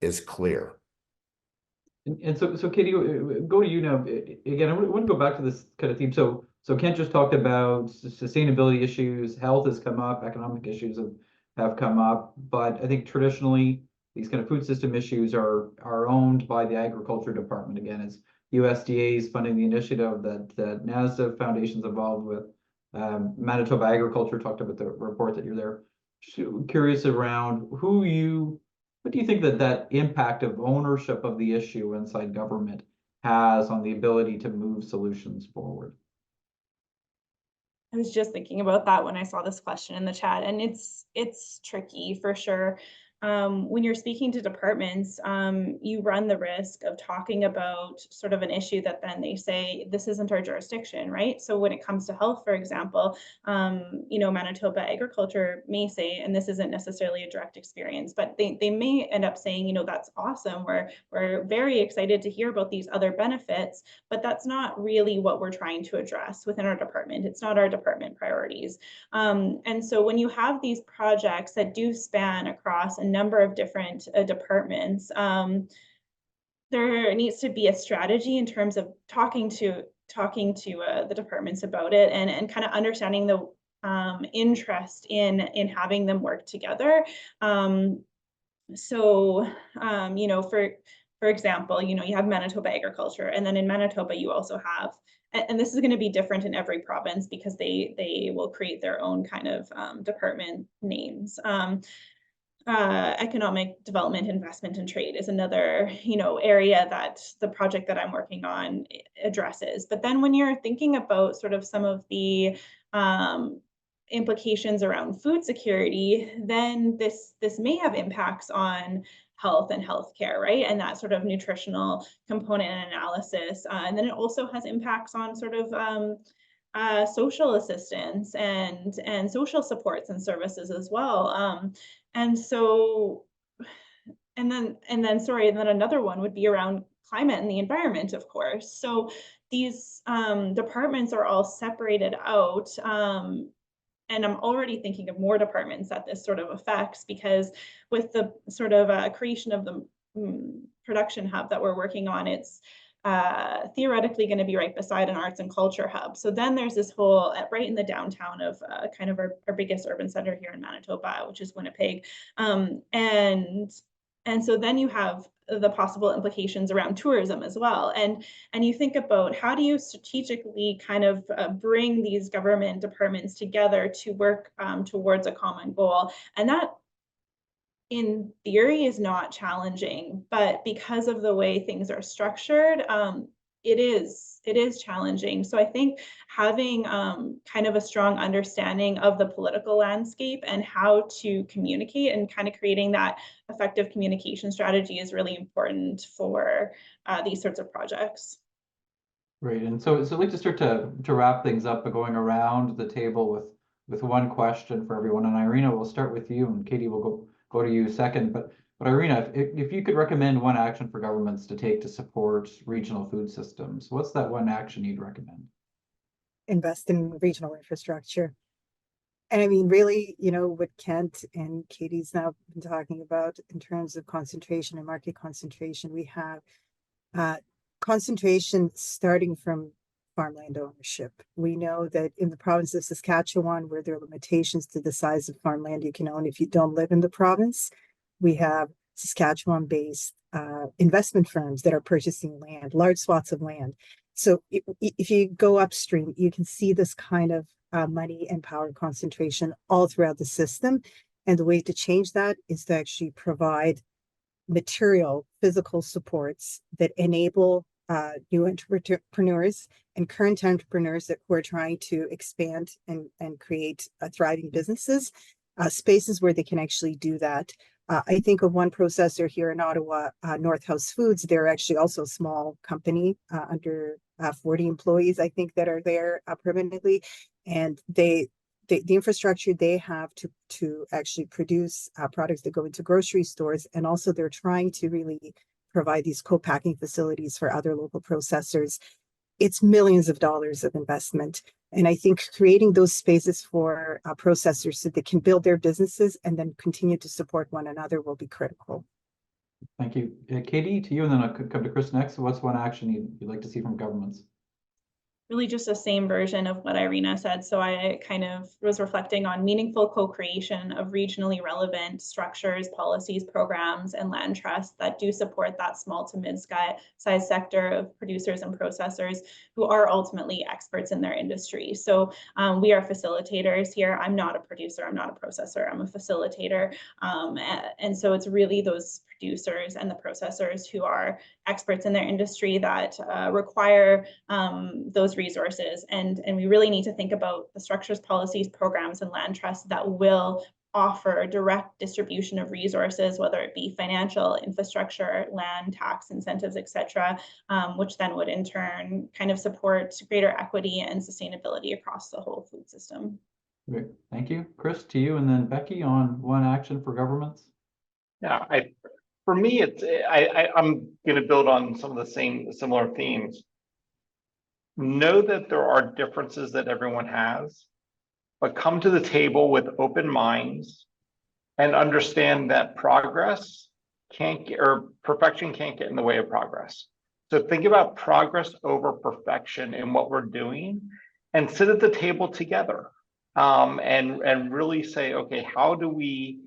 is clear. And so Katie, go to you now. Again, I want to go back to this kind of theme. So Kent just talked about sustainability issues, health has come up, economic issues have come up, but I think traditionally these kind of food system issues are owned by the Agriculture Department. Again, it's USDA is funding the initiative that NASDA Foundation's involved with. Manitoba Agriculture talked about the report that you're there. Just curious around what do you think that impact of ownership of the issue inside government has on the ability to move solutions forward? I was just thinking about that when I saw this question in the chat, and it's tricky for sure. when you're speaking to departments, you run the risk of talking about sort of an issue that then they say, this isn't our jurisdiction, right? So when it comes to health, for example, you know, Manitoba Agriculture may say, and this isn't necessarily a direct experience, but they may end up saying, you know, that's awesome. We're very excited to hear about these other benefits, but that's not really what we're trying to address within our department. It's not our department priorities. And so when you have these projects that do span across a number of different departments, there needs to be a strategy in terms of talking to the departments about it, and kind of understanding the interest in having them work together. So you know, for example, you know, you have Manitoba Agriculture, and then in Manitoba you also have, and this is going to be different in every province because they will create their own kind of department names. Economic development, investment, and trade is another, you know, area that the project that I'm working on addresses. But then when you're thinking about sort of some of the implications around food security, then this may have impacts on health and healthcare, right? And that sort of nutritional component and analysis. And then it also has impacts on sort of social assistance and social supports and services as well. And so, and then another one would be around climate and the environment, of course. So these departments are all separated out. And I'm already thinking of more departments that this sort of affects, because with the sort of creation of the production hub that we're working on, it's theoretically going to be right beside an arts and culture hub. So then there's this whole, right in the downtown of kind of our biggest urban center here in Manitoba, which is Winnipeg. And so then you have the possible implications around tourism as well. And you think about, how do you strategically kind of bring these government departments together to work towards a common goal? And that, in theory, is not challenging, but because of the way things are structured, it is challenging. So I think having kind of a strong understanding of the political landscape and how to communicate, and kind of creating that effective communication strategy, is really important for these sorts of projects. Great. And so I'd like to start to wrap things up by going around the table with one question for everyone. And Irina, we'll start with you, and Katie will go to you second. But Irina, if you could recommend one action for governments to take to support regional food systems, what's that one action you'd recommend? Invest in regional infrastructure. And I mean, really, you know, what Kent and Katie's now been talking about in terms of concentration and market concentration, we have concentration starting from farmland ownership. We know that in the province of Saskatchewan, where there are limitations to the size of farmland you can own if you don't live in the province, we have Saskatchewan-based investment firms that are purchasing land, large swaths of land. So if you go upstream, you can see this kind of money and power concentration all throughout the system. And the way to change that is to actually provide material, physical supports that enable new entrepreneurs and current entrepreneurs who are trying to expand and create thriving businesses, spaces where they can actually do that. I think of one processor here in Ottawa, North House Foods. They're actually also a small company, under 40 employees, I think, that are there permanently. And the infrastructure they have to actually produce products that go into grocery stores, and also they're trying to really provide these co-packing facilities for other local processors. It's millions of dollars of investment. And I think creating those spaces for processors so they can build their businesses and then continue to support one another will be critical. Thank you. Katie, to you, and then I'll come to Chris next. What's one action you'd like to see from governments? Really just the same version of what Irina said. So I kind of was reflecting on meaningful co-creation of regionally relevant structures, policies, programs, and land trusts that do support that small to mid-size sector of producers and processors who are ultimately experts in their industry. So we are facilitators here. I'm not a producer, I'm not a processor, I'm a facilitator. And so it's really those producers and the processors who are experts in their industry that require those resources. And we really need to think about the structures, policies, programs, and land trusts that will offer direct distribution of resources, whether it be financial, infrastructure, land, tax incentives, etc., which then would in turn kind of support greater equity and sustainability across the whole food system. Great, thank you. Chris, to you, and then Becky on one action for governments. Yeah, for me, I'm going to build on some of the similar themes. Know that there are differences that everyone has, but come to the table with open minds and understand that perfection can't get in the way of progress. So think about progress over perfection in what we're doing, and sit at the table together, and really say, okay, how do we?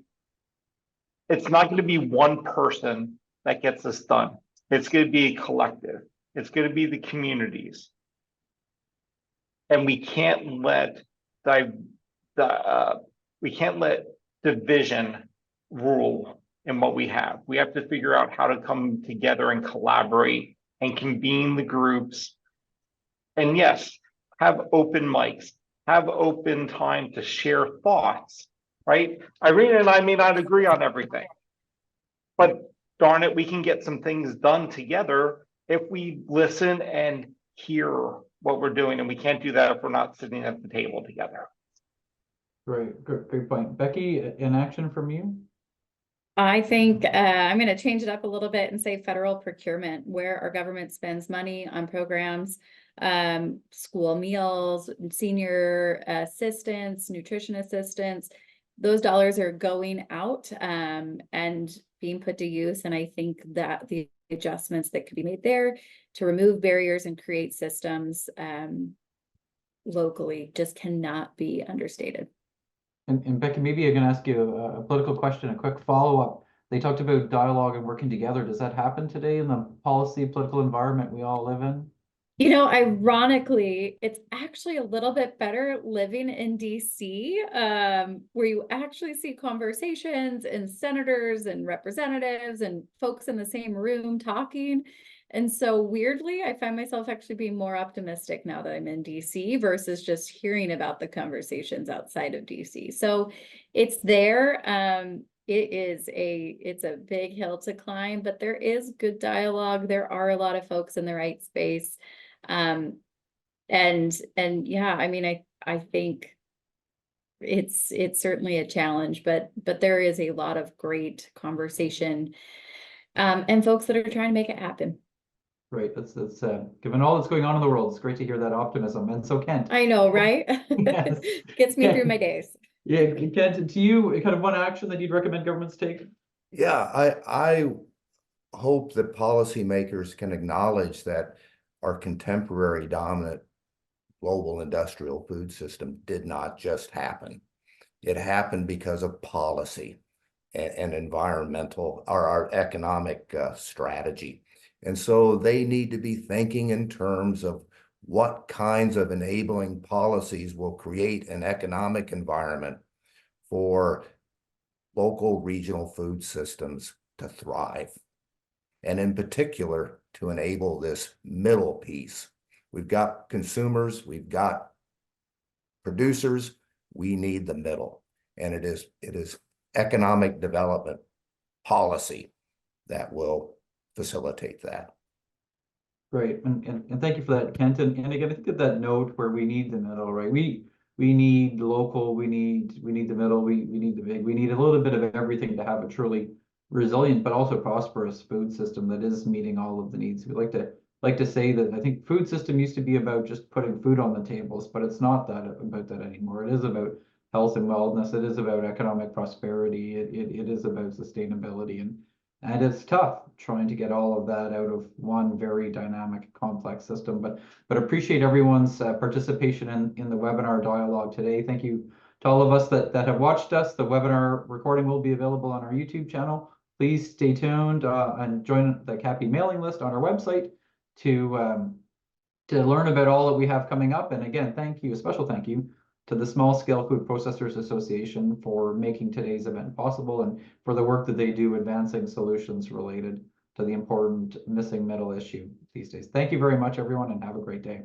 It's not going to be one person that gets this done. It's going to be a collective. It's going to be the communities, and we can't let division rule in what we have. We have to figure out how to come together and collaborate and convene the groups. And yes, have open mics, have open time to share thoughts, right? Irina and I may not agree on everything, but darn it, we can get some things done together if we listen and hear what we're doing. And we can't do that if we're not sitting at the table together. Great point. Becky, in action from you? I think I'm going to change it up a little bit and say federal procurement, where our government spends money on programs, school meals, senior assistance, nutrition assistance. Those dollars are going out and being put to use. And I think that the adjustments that could be made there to remove barriers and create systems locally just cannot be understated. And Becky, maybe I can ask you a political question, a quick follow-up. They talked about dialogue and working together. Does that happen today in the policy, political environment we all live in? You know, ironically, it's actually a little bit better living in DC, where you actually see conversations and senators and representatives and folks in the same room talking. And so weirdly, I find myself actually being more optimistic now that I'm in DC versus just hearing about the conversations outside of DC. So it's there. It's a big hill to climb, but there is good dialogue. There are a lot of folks in the right space. And yeah, I mean, I think it's certainly a challenge, but there is a lot of great conversation, and folks that are trying to make it happen. Right. That's given all that's going on in the world, it's great to hear that optimism. And so Kent. I know, right? Yes. Gets me through my days. Yeah, Kent, to you, kind of one action that you'd recommend governments take? Yeah, I hope that policymakers can acknowledge that our contemporary dominant global industrial food system did not just happen. It happened because of policy and environmental or our economic strategy. And so they need to be thinking in terms of what kinds of enabling policies will create an economic environment for local regional food systems to thrive. And in particular, to enable this middle piece. We've got consumers, we've got producers, we need the middle. And it is economic development policy that will facilitate that. Great, and thank you for that, Kent. And again, I think at that note where we need the middle, right? We need local, we need the middle, we need the big, we need a little bit of everything to have a truly resilient but also prosperous food system that is meeting all of the needs. We like to say that I think food system used to be about just putting food on the tables, but it's not about that anymore. It is about health and wellness. It is about economic prosperity. It is about sustainability, and it's tough trying to get all of that out of one very dynamic, complex system. But appreciate everyone's participation in the webinar dialogue today. Thank you to all of us that have watched us. The webinar recording will be available on our YouTube channel. Please stay tuned and join the CAPI mailing list on our website to learn about all that we have coming up. And again, thank you, a special thank you to the Small Scale Food Processors Association for making today's event possible and for the work that they do advancing solutions related to the important missing middle issue these days. Thank you very much, everyone, and have a great day.